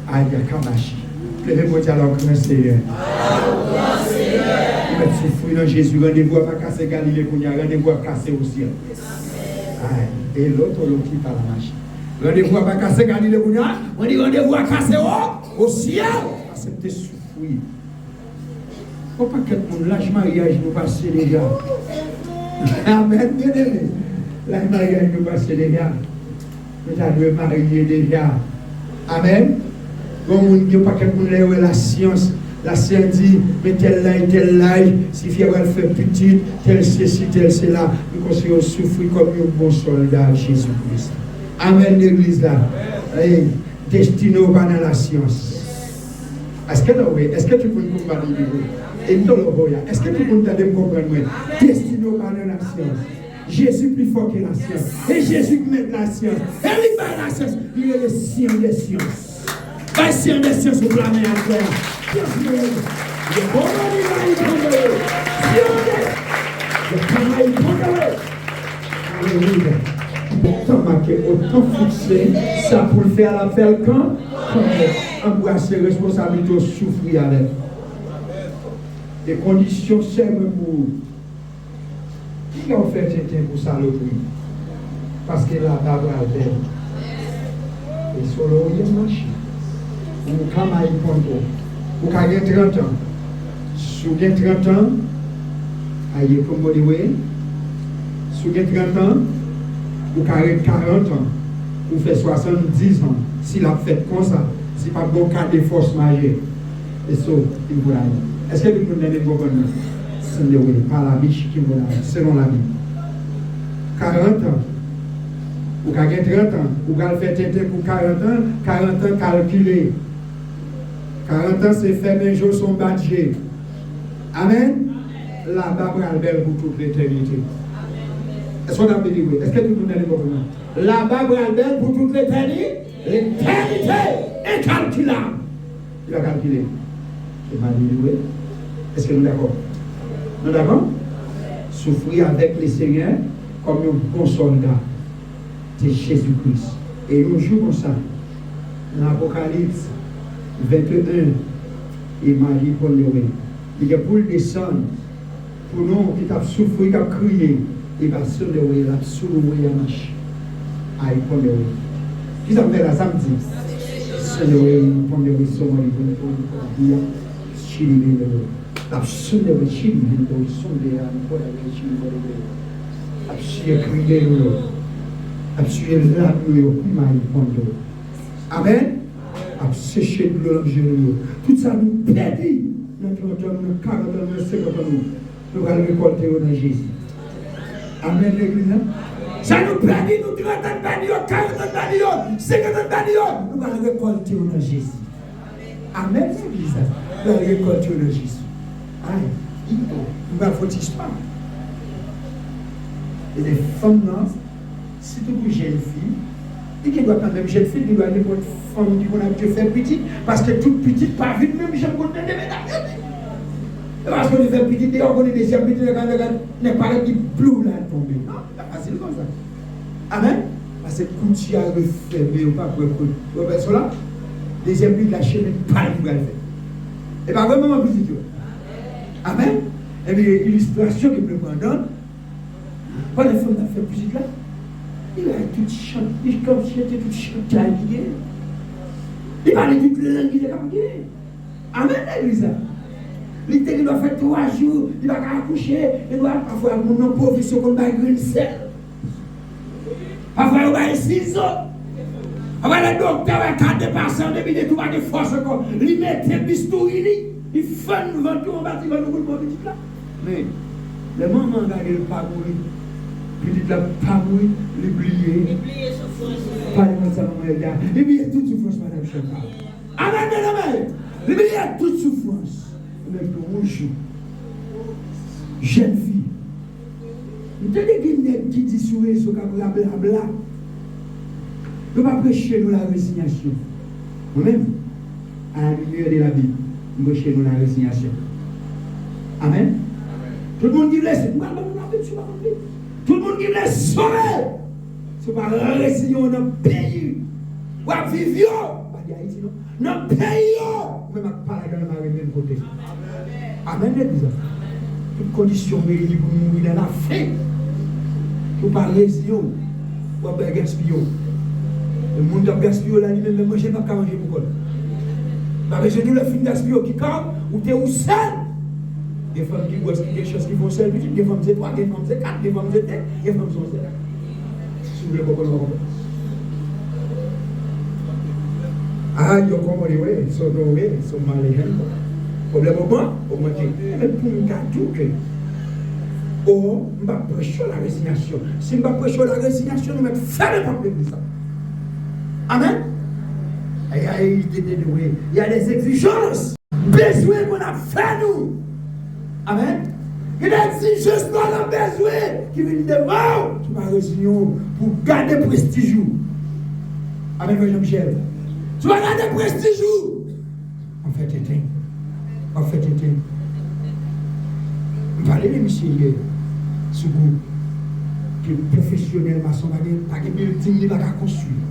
Aïe, Kamachi. Levez-moi alors, grand Seigneur. Il va souffrir dans Jésus. Rendez-vous à casser Galilée, rendez-vous à casser au ciel. Et l'autre, qui parle la machine. Rendez-vous à casser Galilée, on dit rendez-vous à casser au ciel. Acceptez souffrir. Faut pas que mon lâche mariage nous passe les gars. Amen, bien aimé. Lâche mariage nous passe les gars. Nous avons marié déjà. Amen. Comme on pas que mon la science. La science dit, mais tel là, si fier elle fait petite, tel ceci, tel cela, nous conseillons souffrir comme un bon soldat Jésus-Christ. Amen, l'église là. Destiné au bas dans la science. Est-ce que tu peux me comprendre? Et dans le royaume, est-ce que tu peux me comprendre? Destiné au bas dans la science. Jésus plus fort que la science. Et Jésus qui met la science. Et lui met la science. Il est le science des sciences. Pas science des sciences au plan à terre. Autant fixé, ça pour le faire à la faire quand embrasser responsabilité, souffrir avec. Des conditions simples pour. Qui a fait c'était pour ça le prix? Parce que la barbe est belle. Et sur le haut, il y a marché. Ou quand il y a ou quand il y a 30 ans, si vous avez 30 ans, aïe, comme vous dites, si vous avez 30 ans, ou 40 ans, ou fait 70 ans, s'il a fait comme ça, c'est pas bon cas de force majeure. Et ça, il vous l'a dit. Est-ce que vous avez une bonne c'est le oui, par la biche qui vous l'a dit, selon la Bible. 40 ans, ou quand il y a 30 ans, ou quand il fait tête pour 40 ans calculé. 40 ans, c'est fait, mes jours sont badgés. Amen. La barbe est belle pour toute l'éternité. Est-ce qu'on a dit oui? Est-ce que tout le monde a dit oui? La barbe est belle pour toute l'éternité. L'éternité incalculable. Il a calculé. Je m'a dit oui. Est-ce que nous sommes d'accord? Nous sommes d'accord? Souffrir avec le Seigneur comme un bon soldat de Jésus-Christ. Et nous jouons comme ça. Dans l'Apocalypse 21, il m'a dit pour nous. Il a pour descendre, pour nous qui avons souffert, qui avons crié, il va se lever, il va se lever à marcher. Aïe, pour nous. Qui ça fait là, samedi? Se lever, pour nous, il se lever, pour nous, chili, la se lever, chili, pour nous, sonner, pour nous, chili, pour nous, crier, Absolument, là, nous Amen. À sécher de l'eau tout ça nous perdit. Dans 30 ans, 40 ans, 50 ans, nous allons récolter dans Jésus. Amen, l'église. Ça nous perdit, nous 30 ans, 40 ans, 50 ans, nous allons récolter dans Jésus. Amen, l'église. Nous allons récolter dans Jésus. Aïe, nous allons faire une histoire. Et les femmes, si tu es une jeune fille, et qui doit quand même jeune fille, il doit aller pour une femme qui a été fait petite, parce que toute petite, pas vite, même j'aime qu'on ait des médailles. Parce qu'on est fait petite, et on est des jeunes petites, n'est pas là qui blou là tomber. Non, c'est facile comme ça. Amen. Parce que quand tu as refermé ou pas pour le cela, les jeunes petites, la chaîne n'est pas le faire. Et pas vraiment petite. Amen. Et bien, l'illustration que je me donne, quand les femmes ont fait petite là, il a tout chanté, il comme si était tout chanté. Il parlait toute langue qui était capable. Amen, l'église. Il doit faire 3 jours, il va accoucher, il doit parfois mon profession comme une selle. Parfois, il va 6 ans. Après, le docteur a 4 patients, depuis tout va de force encore. Il met un bistouri, il fait un ventre, on va dire, il va nous petit là. Mais, le moment où il n'a pas mourir. Petite la pas mourir, l'oublier. Parlez-moi de ça, maman, gars. L'oublier toute souffrance, madame Chaka. Amen, amen. L'oublier toute souffrance. Mais bonjour. Jeune fille. Vous tenez qu'il qui dit sur les blabla. Nous ne pas prêcher nous la résignation. Nous-mêmes, à la milieu de la Bible, nous prêchons nous la résignation. Amen. Tout le monde qui laisse. Tout le monde qui voulait sauver, c'est pas résigner dans le pays. Ou à vivre, pas d'Haïti, non. Dans le pays, même à parler dans le même côté. Amen, l'église. Toute condition réunie pour mourir dans la faim. Pour pas résigner, ou à gaspiller. Le monde a gaspillé là, lui-même, moi je n'ai pas qu'à manger pour quoi. Parce que nous, le film gaspillé qui campe, ou tu es où seul. Des femmes qui voient des choses qui font seul, des femmes c'est 3, des femmes c'est 4, des femmes c'est 2, des femmes sont 7. Si vous voulez comprendre. Ah, ils ont compris, oui, ils sont dorés, ils sont malades. Problème au moins, au moins, mais pour nous tout que. Oh, je vais prêcher la résignation. Si je vais prêcher la résignation, nous mettons ferme le problème de ça. Amen. Il y a des exigences, besoin qu'on a fait nous. Amen. Il y a des exigences qu'on a besoin qui viennent devant. Tu vas résigner pour garder prestige. Amen, Jean-Michel. Tu vas garder prestige. En fait, éteint. En fait, éteint. Je parlais de monsieur hier, ce groupe, qui est professionnel, maçon, pas de building, il va construire.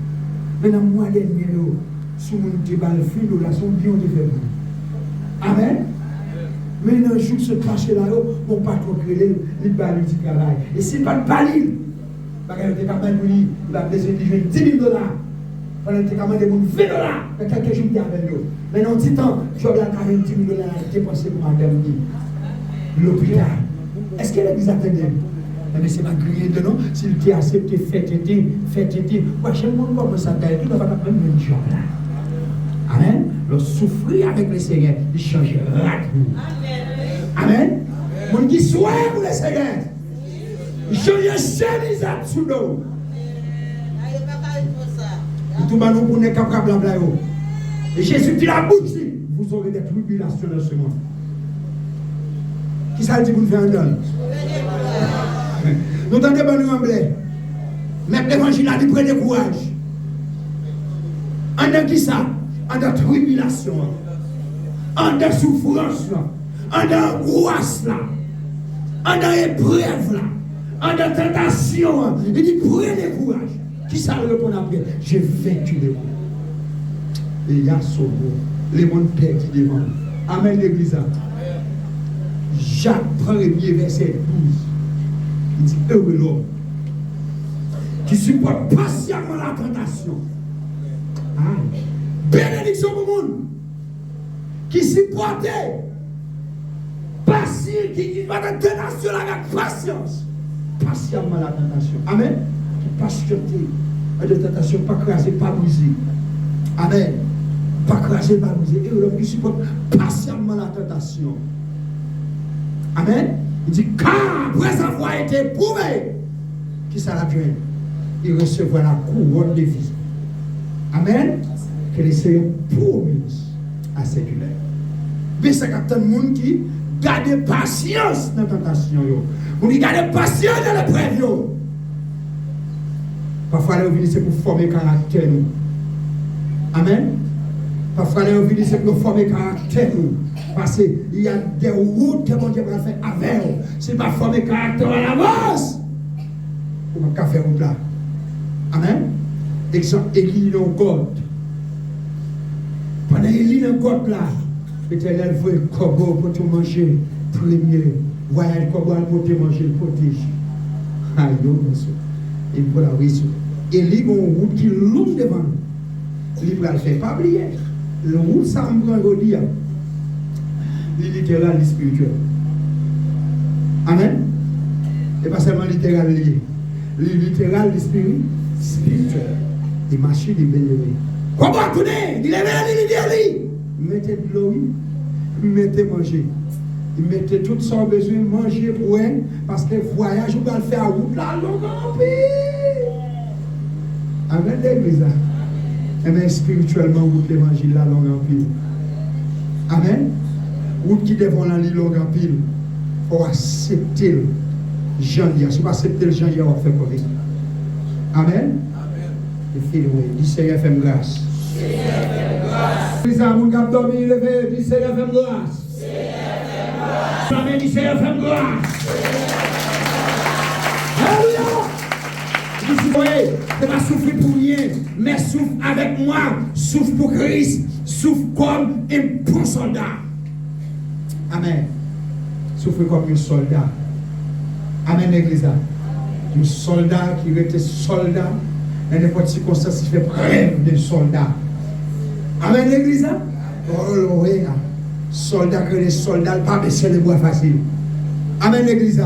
Maintenant, moi, les miens, si on te bat le fil, là, sont bien de faire. Amen. Maintenant, un jour, se passer là, mon patron crée, il va lui du travail. Et s'il ne va pas lire, il va besoin de jouer $10 000. Pendant que tu as demandé $20. Mais quelques jours, tu as avec nous. Maintenant, en petit temps, je vais garder $10 000 dépensé pour madame l'hôpital. Est-ce qu'elle est attendue? Mais c'est pas grillé de non. S'il t'a accepté, fait aider. Moi, chez moi, comment ça t'a dit? Il va pas même un job là. Amen. Le souffrir avec le Seigneur, il change rapidement. Amen. Mon qui soit pour le Seigneur, il change chemise à tout l'eau. Tout le monde pour ne pas blabla. Et Jésus dit la bouche, vous aurez des tribulations dans ce monde. Qui ça dit pour nous faire un don? Nous entendons pas nous anglais. Mettre l'évangile à dit prenez courage. En de qui ça? En de tribulation. En de souffrance. En de angoisse. En de épreuve. En de tentation. Il dit prenez courage. Qui ça répond après? J'ai vaincu le monde. Et il y a sauvé. Les mondes perdus devant. Amen, l'église. Jacques 1er, verset 12. Il dit heureux l'homme qui supporte patiemment la tentation. Bénédiction pour le monde qui supporte qui va la tentation avec patience. Patiemment la tentation. Amen. patienter. De tentation, pas craser, pas briser. Amen. Pas craser, pas briser. Et l'homme qui supporte patiemment la tentation. Amen. Il dit, car après avoir été éprouvé, qui ça l'a tué? Il recevra la couronne de vie. Amen. Que les Seigneurs promise à cette humaine. Mais c'est quand le monde qui garde patience dans la tentation. Vous qui garde patience dans l'épreuve. Parfois, c'est pour former le caractère. Amen. Parfois, c'est pour former le caractère. Parce qu'il y a des routes que mon Dieu va faire avec vous. C'est pas former le caractère à l'avance. On va faire route là. Amen. Exemple, Élie dans le côte. Pendant Élie dans le côte là, l'Éternel veut le corbeau pour te manger. Premier. Voyez le corbeau pour te manger, le protège. Aïe, monsieur. Et pour la raison. Élie a une route qui est longue devant nous. Il ne fait pas oublier. Le route, ça me prend au dia. Il est littéral et spirituel. Amen. Et pas seulement littéral lié. Il est littéral et spirituel. Et marcher des bénévoles. Comment tourner? Il est là, mettez de l'eau, mettez manger. Il mettait tout son besoin manger pour elle. Parce que le voyage, on va le faire à route là, longue en pile. Amen, l'église. Mais spirituellement, route l'évangile là, longue en pile. Amen. Route qui devant la longue en pile. Il faut accepter Jean-Hier. Si vous acceptez le Jean-Hier, on va faire quoi? Amen. Et fil, oui. Dis Seigneur, fais-moi grâce. Seigneur, fais-moi grâce. Les amours qui ont dormi, levez. Dis Seigneur, fais-moi grâce. Seigneur, fais-moi grâce. Amen. Dis Seigneur, fais-moi grâce. Alléluia. C'est pas souffrir pour rien, mais souffre avec moi, souffre pour Christ, souffre comme un bon soldat. Amen. Souffre comme un soldat. Amen, l'église. Un soldat qui était soldat, dans n'importe quelle circonstance, il fait preuve de soldat. Amen, l'église. Oh, oui. Soldat que les soldats, pas baisser les bois facile. Amen, l'église.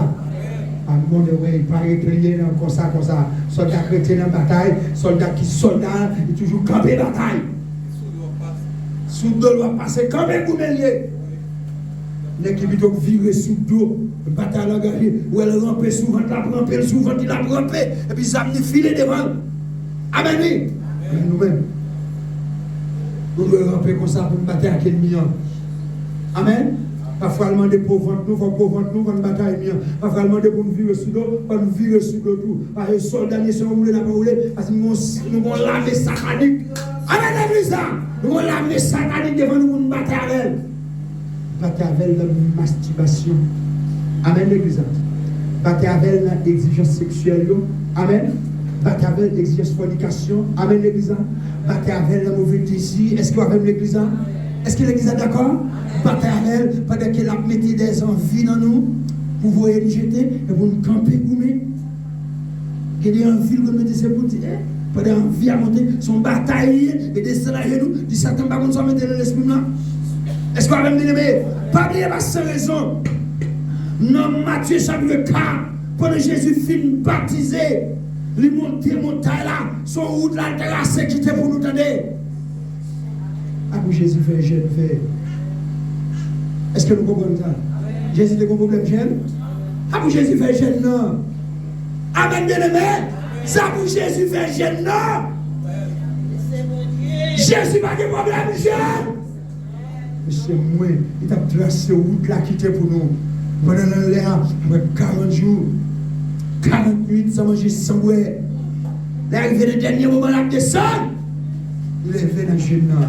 Mon Dieu, il paraît que il comme ça. Soldat chrétien dans la bataille, soldat qui soldat, il toujours campé la bataille. Sous l'eau doit passer comme un goumelier. L'équipe doit virer sous l'eau, bataille la gagner, où elle rampe souvent, il a rampé, et puis ça me filer devant. Amen, oui. Nous-mêmes, nous devons ramper comme ça pour battre avec l'ennemi. Amen. Parfois, demander pour ventre nous, pour ventre nous, pour une bataille. Parfois, demander pour nous vivre sous l'eau, pour nous vivre sous l'eau tout. Parce que les soldats, ils sont roulés, parce que nous avons l'armée satanique. Amen, l'église. Nous avons l'armée satanique devant nous pour nous battre avec elle. Battre avec la masturbation. Amen, l'église. Battre avec l'exigence sexuelle. Amen. Battre avec l'exigence fornication. Amen, l'église. Battre avec la mauvaise désir. Est-ce que vous avez l'église? Est-ce que l'église est d'accord? Battre avec elle, pendant qu'elle a mis des envies dans nous, pour vous les jeter, et pour nous camper gourmet. Il y a des envies pour nous mettre pour dire, pendant envie à monter, son bataille, et descendre à genoux, dit Satan, par contre, ça met l'esprit là. Est-ce que vous avez bien-aimé? Pas oublier pas sans raison. Non, Matthieu chapitre 4, pendant Jésus finit baptisé, il monte montagne là, son route là, terrasse qui était pour nous tendre. Après Jésus fait jeune fait. Est-ce que nous comprenons ça? Jésus a un problème jeune? Après Jésus fait jeune non. Amen bien aimé. Ça pour Jésus fait jeune non. Jésus n'a pas de problème jeune. C'est moi, il a tracé route là qui était pour nous. Pendant l'air, 40 jours, 40 nuits sans manger, sans boire. L'arrivée du dernier moment là, descend. Il est venu dans le jeune non.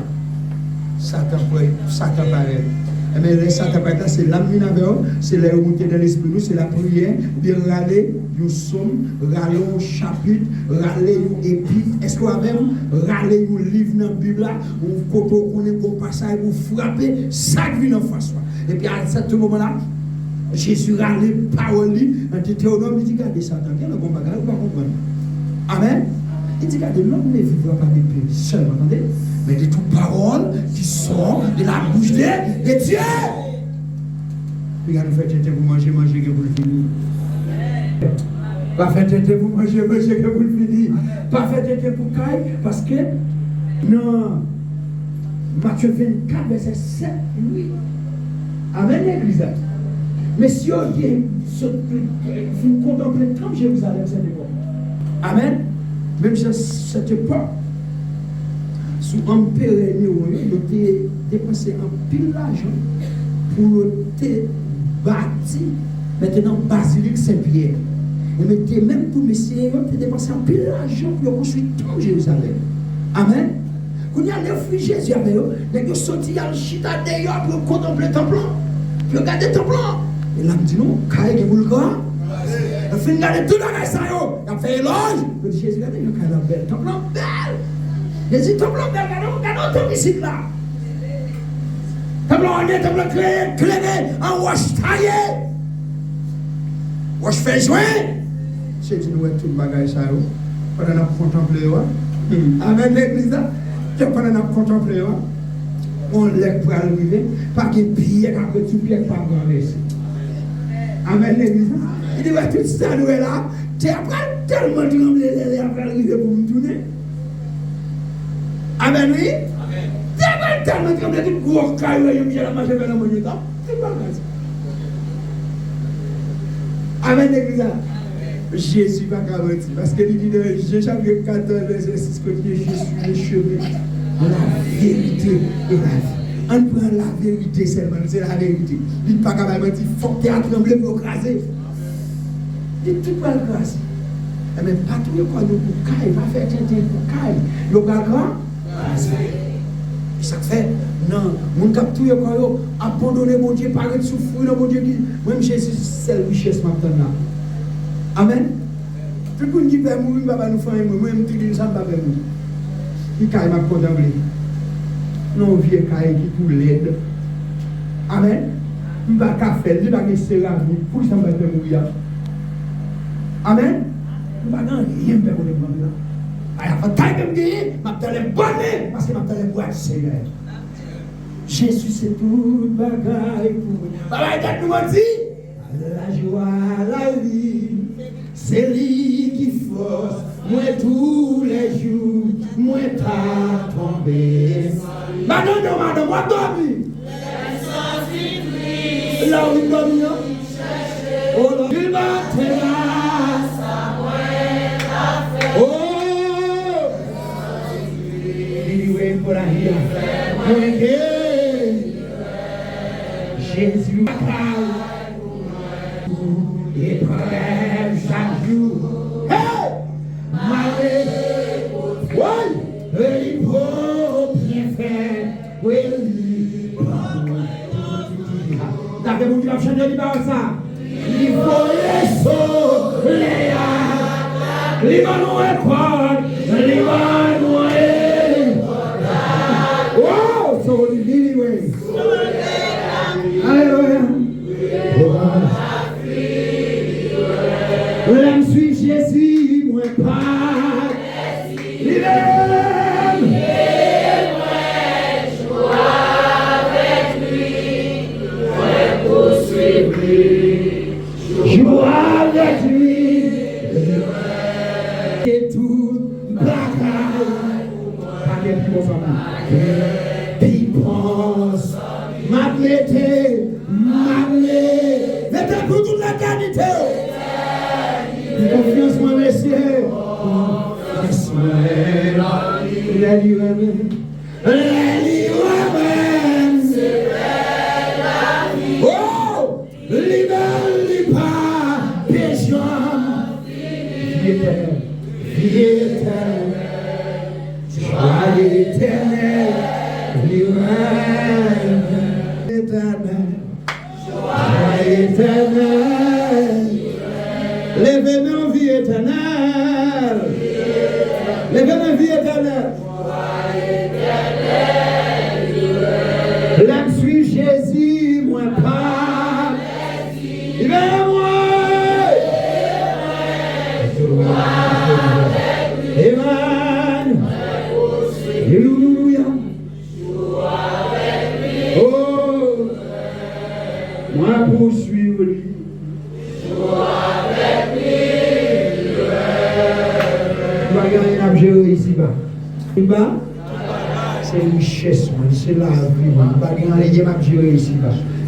Satan paraît. Mais le Satan paraît, c'est l'âme c'est la remontée dans l'esprit, c'est la prière, de râler, nous sommes, râler un chapitre, râler un épître. Est-ce qu'on a même râler un livre dans la Bible, un coteau qu'on est pour passer pour frapper, ça vient en face. Et puis à ce moment-là, Jésus râlait parole, en Deutéronome, il dit, regardez Satan, quel est le bon bagage, vous ne comprenez pas. Amen. Il dit, regardez, l'homme ne vivra pas de paix seulement, attendez, mais de toutes paroles qui sortent de la bouche de Dieu. Regardez, vous faites pour manger, que vous le finissez. Pas fait tête pour manger que vous le finissez. Pas fait tête pour caille, parce que, non, Matthieu 24, verset 7, oui. Amen, l'église. Mais si vous contemplez le temps de Jérusalem, cette époque. Amen. Même si cette époque, sous l'Empire Néo, ils ont dépensé un pile d'argent pour bâtir maintenant Basilique Saint-Pierre. Et même pour messieurs, ils ont dépensé un pile d'argent pour construire tout Jérusalem. Amen. Quand il y a les fruits Jésus avec eux, ils ont sorti à l'chita d'ailleurs pour contempler le temple, pour regarder le temple. Et là, dit non, quand il y a le gars, il fait regarder tout dans les ça, il a fait éloge. Il dit Jésus, regardez, il y a un bel temple, belle. Il dit temple, belle, regardez ton ici là. Temple, on est temple cléné, en wash taillé. Wash fait joint. Jésus nous a tout le bagage ça, pendant qu'on a contemplé. Amen, l'église là. Pendant qu'on a contemplé, on lève pour arriver, pas que pierre, après tout pierre, pas grand ici. Amen, l'église. Il dit, tout ça, nous est là. Tu as tellement tremblé, après arriver pour me tourner. Amen, oui. Tu as tellement tremblé, tout gros caillou, il y a la marche vers la monnaie. C'est pas grave. Amen, l'église. Jésus va garantir. Parce qu'il dit dans Jean chapitre 14, verset 6, que je suis le chemin, la vérité et la vie. On prend la vérité seulement, c'est la vérité. Il n'est pas capable de dire, il faut que tu aies tremblé pour écraser. Il dit, tout va écraser. Mais pas tout le corps de Boucaille, il va faire tenter Boucaille. Le gars, écraser. Ça fait, non, mon cap tout le corps, abandonner mon Dieu, paraître souffrir, mon Dieu, même Jésus, c'est la richesse maintenant. Amen. Tout le monde qui peut mourir, papa nous fait mourir, même tout le monde ne peut pas mourir. Qui m'a contemplé. Non, vieux caille qui tout l'aide. Amen. Il ne va pas faire, il ne va pas céramique pour ça me faire mourir. Amen. Il ne va pas rien faire pour les bons. Il faut taille comme dit, je vais les bonner parce que je vais les boire, Seigneur. Jésus, c'est tout bagaille pour moi. Papa, il nous dit, la joie, la vie. C'est lui qui force, moi tous les jours, moi t'as tombé. Madame, moi dormi. Là où il dormi, oh là, il va te oh, il est pour la vie. Jésus parle. Et prêt chaque jour. Hey! Malé! Oui! Et il faut bien faire. Oui! D'après vous, tu vas chanter le bar ça. Il faut les sauts, les arts. Les ballons et cordes. Les ballons et cordes. Oh! So, anyway. Alléluia. L'âme suit Jésus, moi pas. L'hiver. Joie avec lui, moi poursuivre lui. Joie avec lui. Et tout bagaille. Pas de plus famille. Puis pense, m'apprêter, mettez pour toute l'éternité. Confiance, moi, messieurs. Confiance, moi. Les livres, oh, libère, pas, péchant. Vie éternelle, joie éternelle, joie éternelle. Levez-moi en vie éternelle. Levez-moi en vie éternelle. L'âme suit Jésus, moi pas. Levez-moi. Amen. Alléluia. Oh, moi poursuivre lui. c'est richesse, c'est la vie. Pas de rien, m'a géré ici.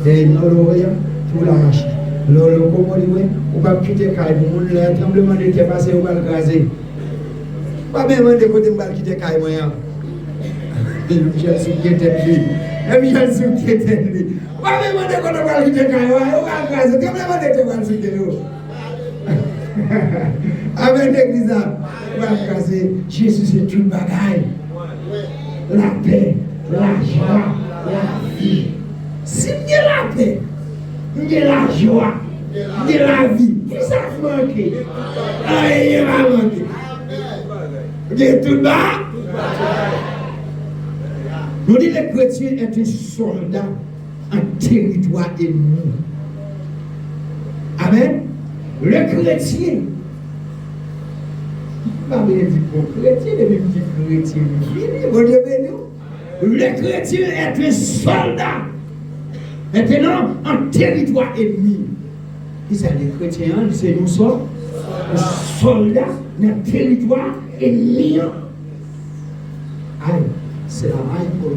Et non, pour la machine. Lolo, comment dire, on va quitter Kaï, le tremblement de terre passé, on va le graser. Pas même de côté, on va quitter Kaï, moi. Michel Soukier tête lui. Michel Soukier tête lui. Pas même de côté, on va quitter Kaï, on va le graser. Tremblement de terre passé, avec l'église, on va le graser. Jésus, c'est tout le bagaille. La paix, la joie, la vie. Si il y a la paix, il y a la joie, il y a la vie. Qui ça manque? Il va manquer. Il y a tout bas. Nous disons que le chrétien est un soldat en territoire ennemi. Amen. Le chrétien, pas bien dit pour chrétien, mais même dit chrétien. Le chrétien est un soldat. Maintenant, en territoire ennemi. Qui c'est les chrétiens? C'est nous sommes un soldat dans le territoire ennemi. Aïe, c'est la maille pour le.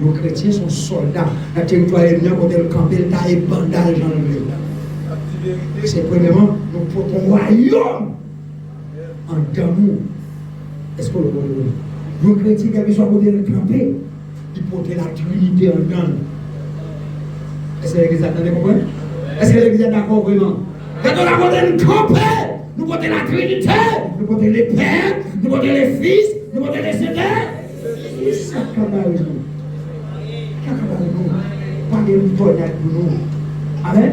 Nos chrétiens sont soldats dans le territoire ennemi. Quand ils campent, ils taillent bandage en anglais. C'est premièrement, nous portons un royaume en d'amour. Est-ce que vous voyez? Nos chrétiens, quand ils sont à camper, ils portent la Trinité en dedans. Est-ce que l'église a compris? Est-ce que l'église est d'accord vraiment? Quand on a porté camper, nous portons la Trinité, nous portons les pères, nous portons les fils, nous portons les Seigneurs. C'est ça qu'on a raison. Pas de tornade pour nous. Amen.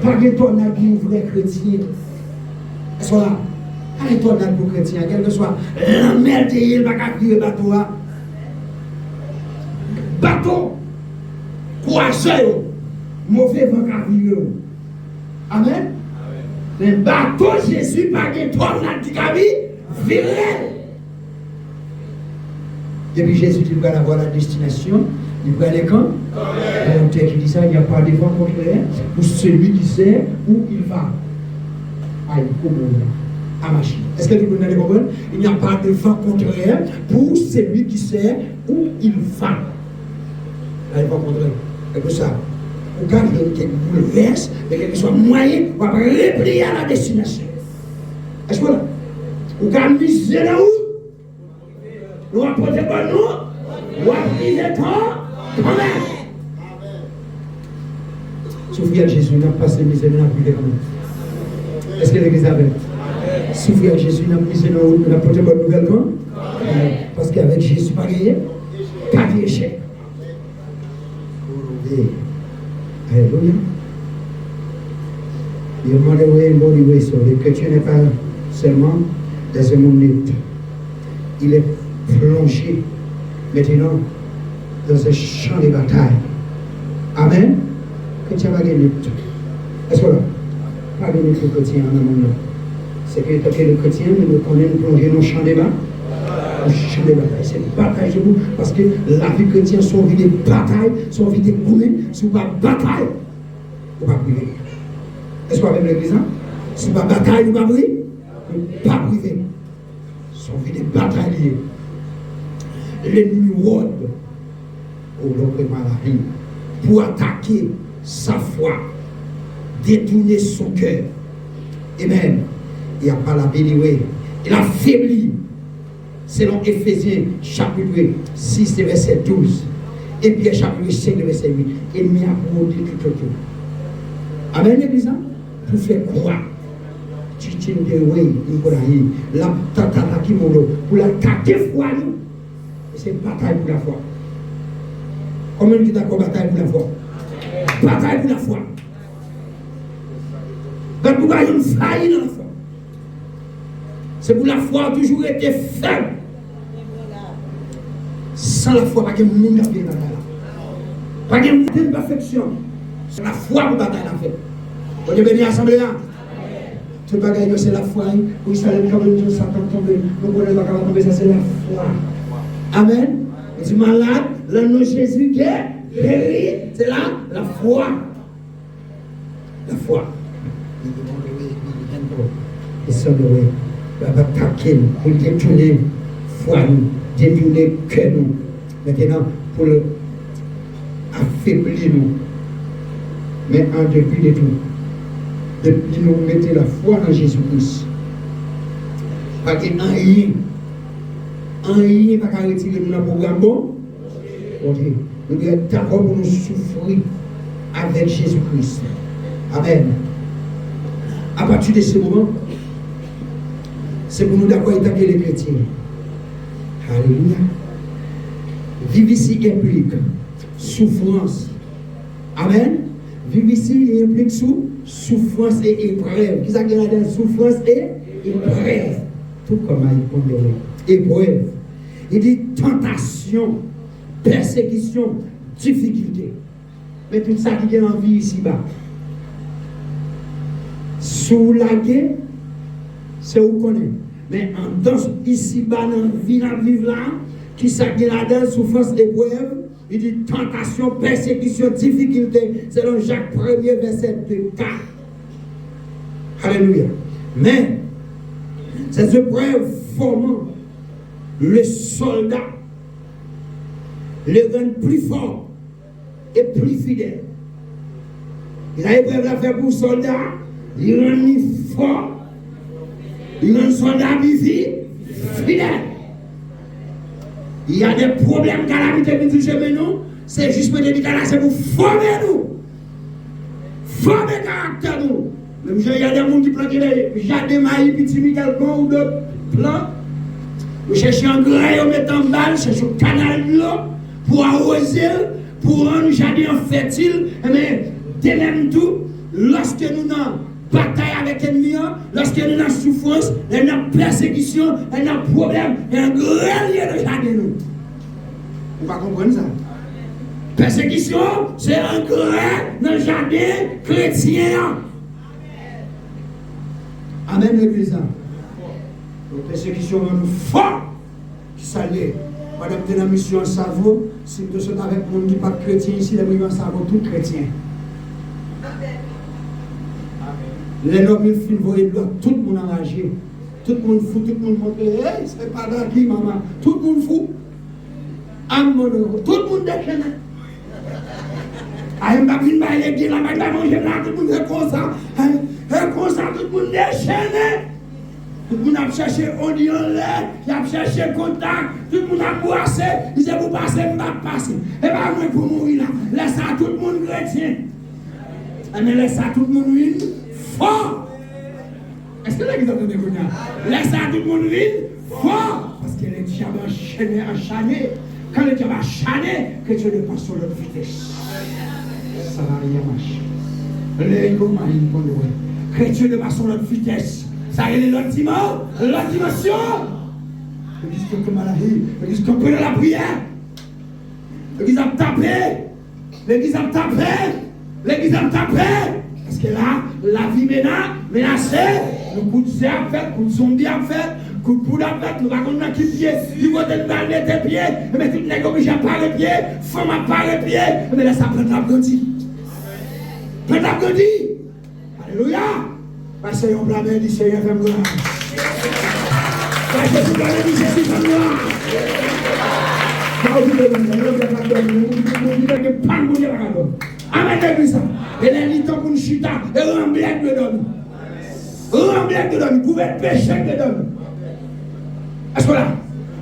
Pas de tornade pour nous, vrais chrétiens. Est-ce que là? Pas de tornade pour chrétiens, quel que soit la mer de l'île, pas qu'à crier bateau. Bateau, croiseur, mauvais vent qu'à virer. Amen. Mais bateau, Jésus, pas de tornade qui a viré. Et puis Jésus, il va avoir la destination. Il va aller quand? Un texte qui dit ça, il n'y a pas de vent contraire pour celui qui sait où il va. Aïe, comment à machine. Est-ce que vous avez compris? Il n'y a pas de vent contraire pour celui qui sait où il va. Aïe, vent contraire. Et pour ça, vous gardez quelque bouleverse, mais qu'il soit moyen pour replier à la destination. Est-ce que vous gardez misé là où? Nous apportez pas nous? Ou apportez temps? Amen. Souffrir à Jésus n'a pas passé misère, n'a pas quand même. Est-ce que l'église avait? Souffrir à Jésus n'a pas misère, n'a pas de bonne nouvelle quand? Parce qu'avec Jésus, pas gagné, pas d'échec. Alléluia. Il m'a dit, le chrétien n'est pas seulement dans un monde net. Il est plongé maintenant dans un champ de bataille. Amen. Chrétien va gagner. Est-ce que là? Pas gagner le chrétien en amont. C'est que le chrétien, nous connaissons plonger dans le champ de bataille. Le champ de bataille, c'est une bataille chez vous. Parce que la vie chrétienne, son vie de bataille, son vie de boulot, si vous pas bataille, vous ne pouvez pas priver. Est-ce que vous avez l'église? Si vous pas bataille, vous ne pouvez pas priver. Son vie de bataille. L'ennemi rôde pour attaquer sa foi, détourner son cœur. Amen. Il n'y a pas la bénédiction. Il a faibli. Selon Éphésiens chapitre 6, verset 12. Et Pierre chapitre 5, verset 8. L'ennemi a monté tout autour. Amen, l'église. Pour faire croire. Tu tiens de oui, la tata qui molo. Pour l'attaquer foi. C'est une bataille pour la foi. Combien de temps bataille pour la foi? Bataille pour la foi. Quand vous avez une faille dans la foi, c'est pour la foi a toujours été faible. Sans la foi, pas de monde à faire bataille. Pas de perfection. C'est la foi pour bataille la fait. Vous avez béni l'assemblée là? Ce bagaille, c'est la foi. Vous savez quand même Satan tombe. Nous connaissons pas tomber, ça c'est la foi. Amen. Tu es malade, le nom de Jésus qui est guéri, c'est là la foi. La foi. Et ça, va attaquer pour détourner foi, détourner cœur nous. maintenant pour affaiblir nous. Mais en dépit de tout, depuis nous mettons la foi en Jésus-Christ, parce que rien pas retirer nous dans le programme bon. Ok. Nous sommes d'accord pour nous souffrir avec Jésus-Christ. Amen. À partir de ce moment, c'est pour nous d'accord avec les chrétiens. Alléluia. Vivre ici implique souffrance. Amen. Vivre ici implique souffrance et épreuve. Qui s'appelle la souffrance et épreuve. Tout comme il répond épreuve. Il dit tentation, persécution, difficulté. Mais tout ça qui est en vie ici-bas. Sous la guerre, c'est où qu'on est. Mais en danse ici-bas, dans la vie, dans le vivre là, qui s'agit là-dedans, souffrance, épreuve, il dit tentation, persécution, difficulté, selon Jacques 1er, verset 4. Alléluia. Mais, ces épreuves formant le soldat, le rend plus fort et plus fidèle. Il a épreuve à faire pour le soldat, il rend fort, il rend le soldat plus fidèle. Il y a des problèmes calamités qui touchent nous, c'est juste pour dire que c'est pour former nous, former le caractère nous. Même il y a des gens qui plantent des jardins maïs, petits quelqu'un ou d'autres plantes. Vous cherchez un grain, vous mettez en balle, cherchez un canal de l'eau pour arroser, pour rendre le jardin fertile. Mais de même tout, lorsque nous avons bataille avec l'ennemi, lorsque nous avons souffrance, nous avons persécution, nous avons problème, il y a un grand lien de jardin. Vous ne comprenez ça? Persécution, c'est un grain dans le jardin chrétien. Amen, l'église. La persécution est nous fort qui s'allie. Madame, tu es dans la mission en cerveau. Si tu es avec le monde qui n'est pas chrétien ici, les gens en cerveau, tout chrétien. Les nobles, ils filent, tout le monde enragé. Tout le monde fou, tout le monde montre, hey, c'est pas d'acquis, maman. Tout le monde fou. Tout le monde déchaîné. Ah, je ne vais pas l'église, là, je vais manger là, tout le monde est comme ça. Comme ça, tout le monde déchaîné. Tout le monde a cherché oignon là, il a cherché contact, tout le monde a boissé, il dit pour passer, je ne vais pas passer. Et pas moi pour mourir là. Laisse ça tout le monde chrétien. Mais laisse ça tout le monde vivre fort. Est-ce que l'église entend des laisse ça tout le monde vivre fort. Parce que les diables enchaînés. Quand les diables enchaînés, que Dieu ne passe sur leur vitesse. Ça va rien marcher. Les gommes, ils vont le voir. Que Dieu ne passe sur leur vitesse. Ça y est, l'autre dimension. L'église qui est maladie, l'église qui est la prière. L'église a tapé. L'église a tapé. L'église a tapé. Parce que là, la vie menacée, le coup de serre à faire, coup de zombie à faire, coup de poudre à faire, nous allons dans qui pied, du côté de balle de pieds, mais tout le monde est obligé à pas les pieds, femme à pas les pieds, mais là ça prend la grandie. Prends la grandie. Alléluia. Parce que on blâme dit Seigneur fait gloire. Parce que tu blâmes dit Jésus fait gloire. Amen, l'église. Et les litons pour nous chuter, et remblèque de donne. Remblèque de donne, couvert péché de donne. Est-ce que là?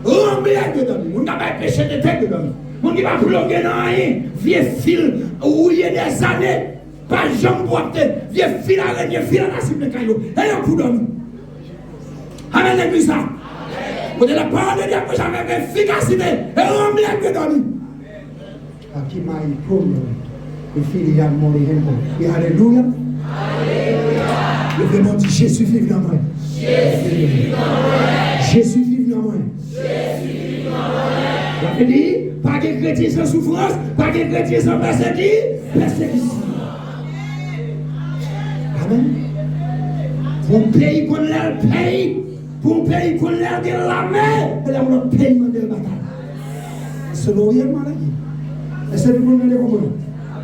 Remblèque de donne. On n'a pas péché de tête de donne. On ne va pas plonger dans rien. Vieux fil, rouillé des années. Pas jambe boite, vieux fil araignée, fil à la cible de caillou. Et on pour donner. Amen, l'église. Vous avez la parole de Dieu pour jamais avec efficacité. Et remblèque de donne. Qui m'a promis. Le fils il a mourir. Et alléluia. Le vraiment dit Jésus vive dans moi. Jésus vive dans moi. Il a dit, pas de chrétien sans souffrance, pas de chrétien sans persécution. Amen. Pour un pays qu'on a le pays, pour un pays qu'on a de la mer, et là on a le pays de la bataille. C'est l'orientement la vie. Est-ce que vous comprenez comment?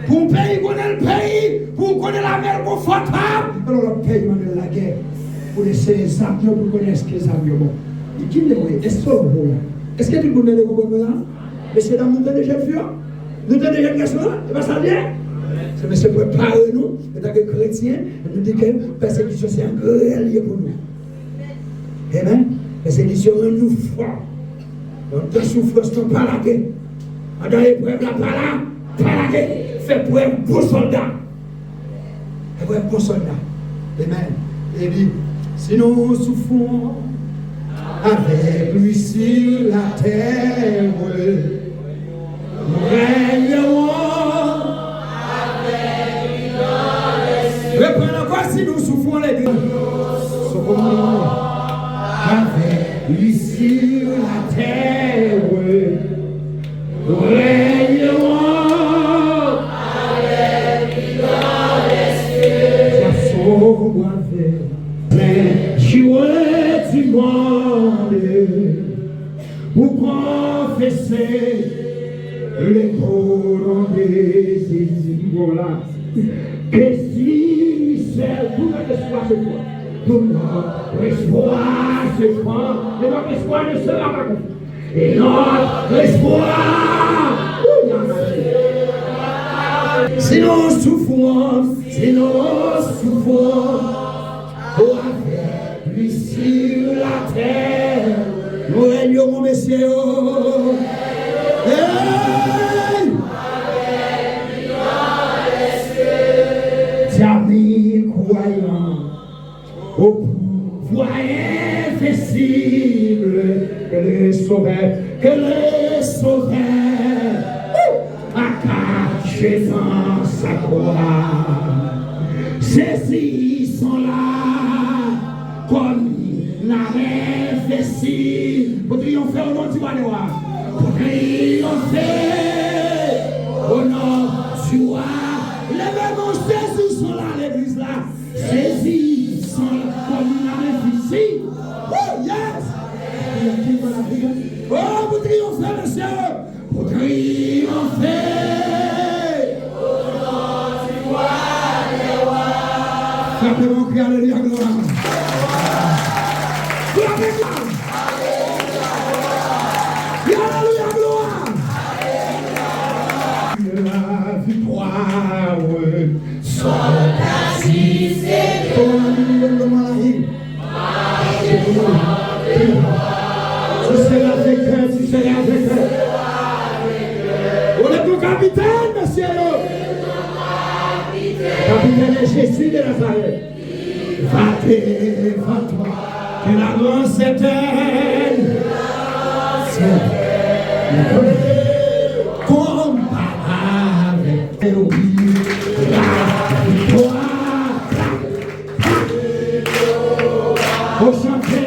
Pour un pays qu'on a le pays, pour qu'on ait la mer confortable, alors le pays de la guerre. Pour laisser les avions, pour connaître ce que les avions. Et qui les voit? Est-ce que tout le monde est comprendre là? Messieurs, dames, nous avons déjà vu. Nous avons déjà une question. C'est pas ça bien? C'est monsieur préparer nous, en tant que chrétiens, nous disons que la persécution, c'est un grand lieu pour nous. Amen. La persécution nous fort. Donc, ta souffrance, non pas la guerre. Dans l'épreuve, là, pas la guerre. Fais preuve pour soldat. Fais preuve pour soldat. Amen. Et dit, si nous souffrons avec lui sur la terre, nous règnerons avec lui dans les cieux. Reprenons encore si nous souffrons les deux. Avec lui sur la terre, nous règnerons avec lui dans les cieux. Ça sombre avec jouer du monde pour confesser les courants des voilà. Que si c'est tout notre espoir se prend, tout notre espoir se prend, et notre espoir ne sera pas confus. Et notre espoir, si nous souffrons, avec lui sur la terre, nous règnerons, messieurs. Amis croyants au pouvoir invincible que le sauveur a caché dans sa croix. Ceux-ci sont là comme l'arrêt invincible pour triompher au nom du roi des rois, pour triompher au nom du roi. Les mêmes Jésus sont là à l'église là. Jésus sont là comme une armée ici. Oh yes! Oh, pour triompher, monsieur! Pour triompher! Au nom du roi des rois! Frappez mon cri, alléluia, gloire! Frappez gloire! Alléluia, gloire! La victoire! Tu seras avec eux, tu seras avec eux. On est ton capitaine, monsieur. Capitaine de Jésus de Nazareth. Va-toi, que la grande certaine. Comparable. Pour chanter,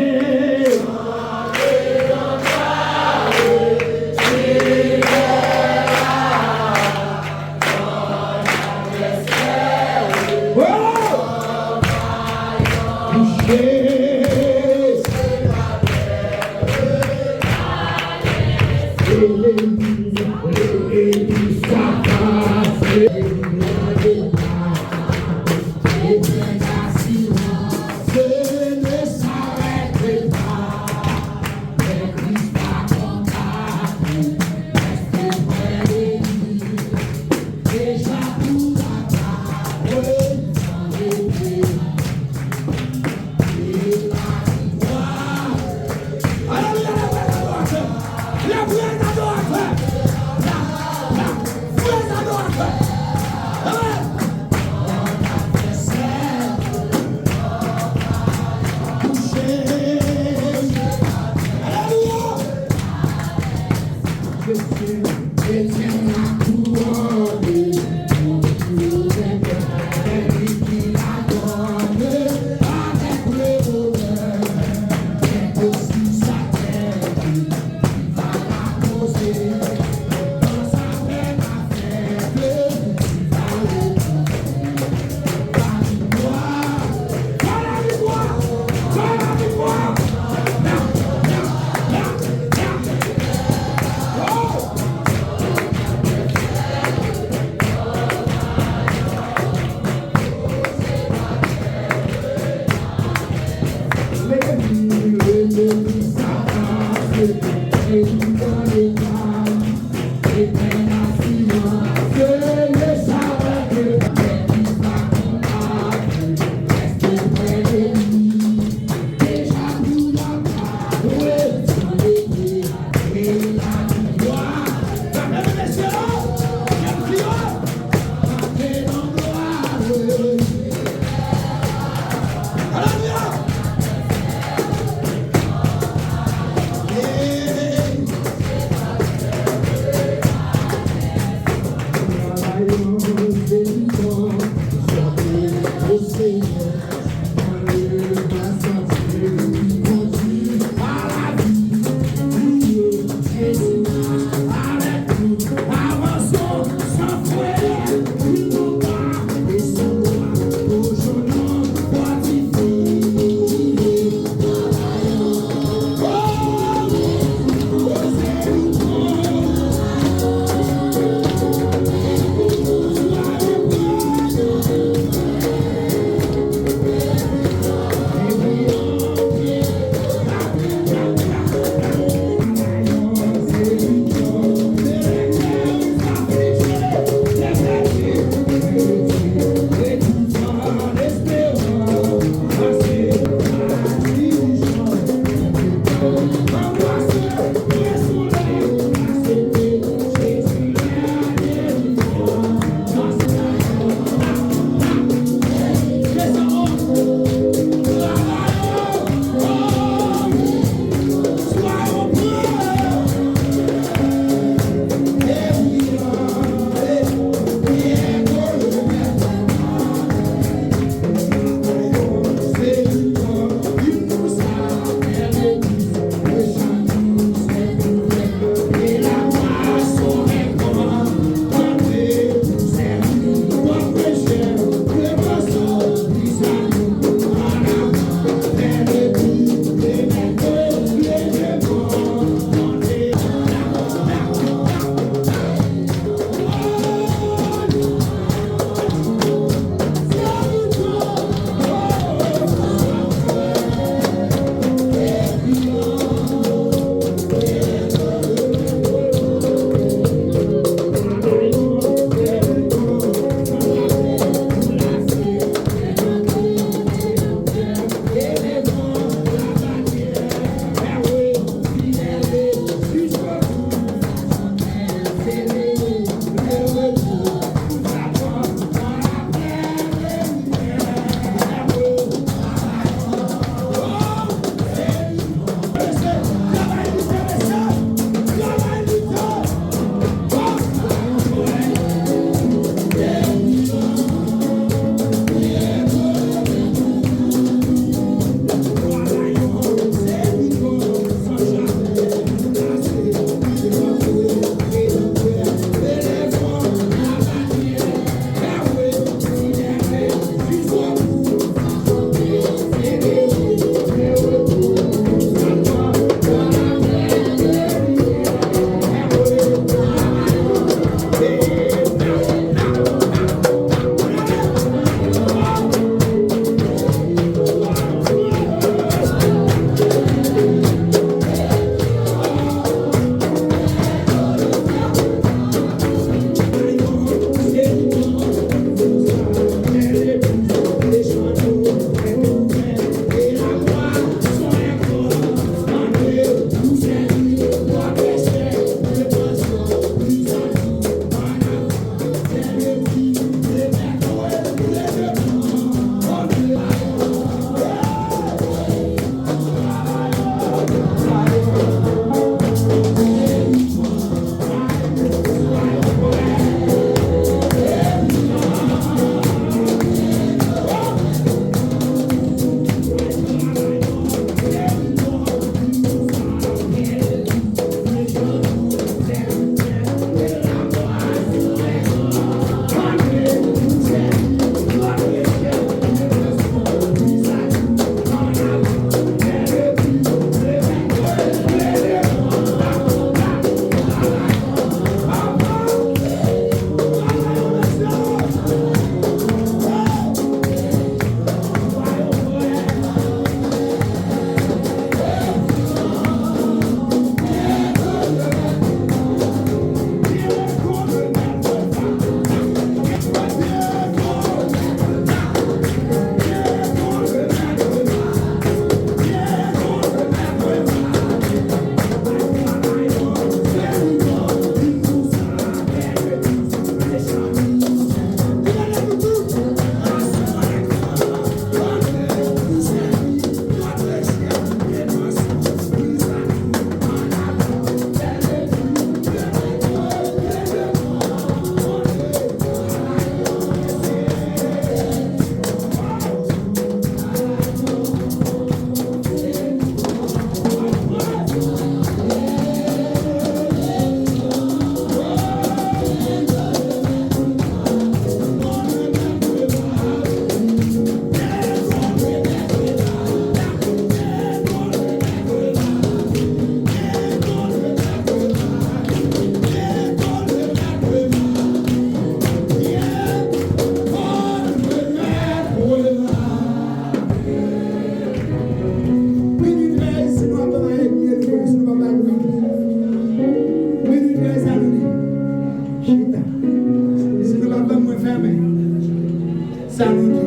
Ça nous dit.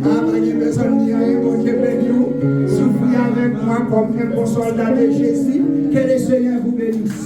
Ah, ma personne dit rien, bon Dieu béni nous. Souffrez avec moi comme un bon soldat de Jésus. Que le Seigneur vous bénisse.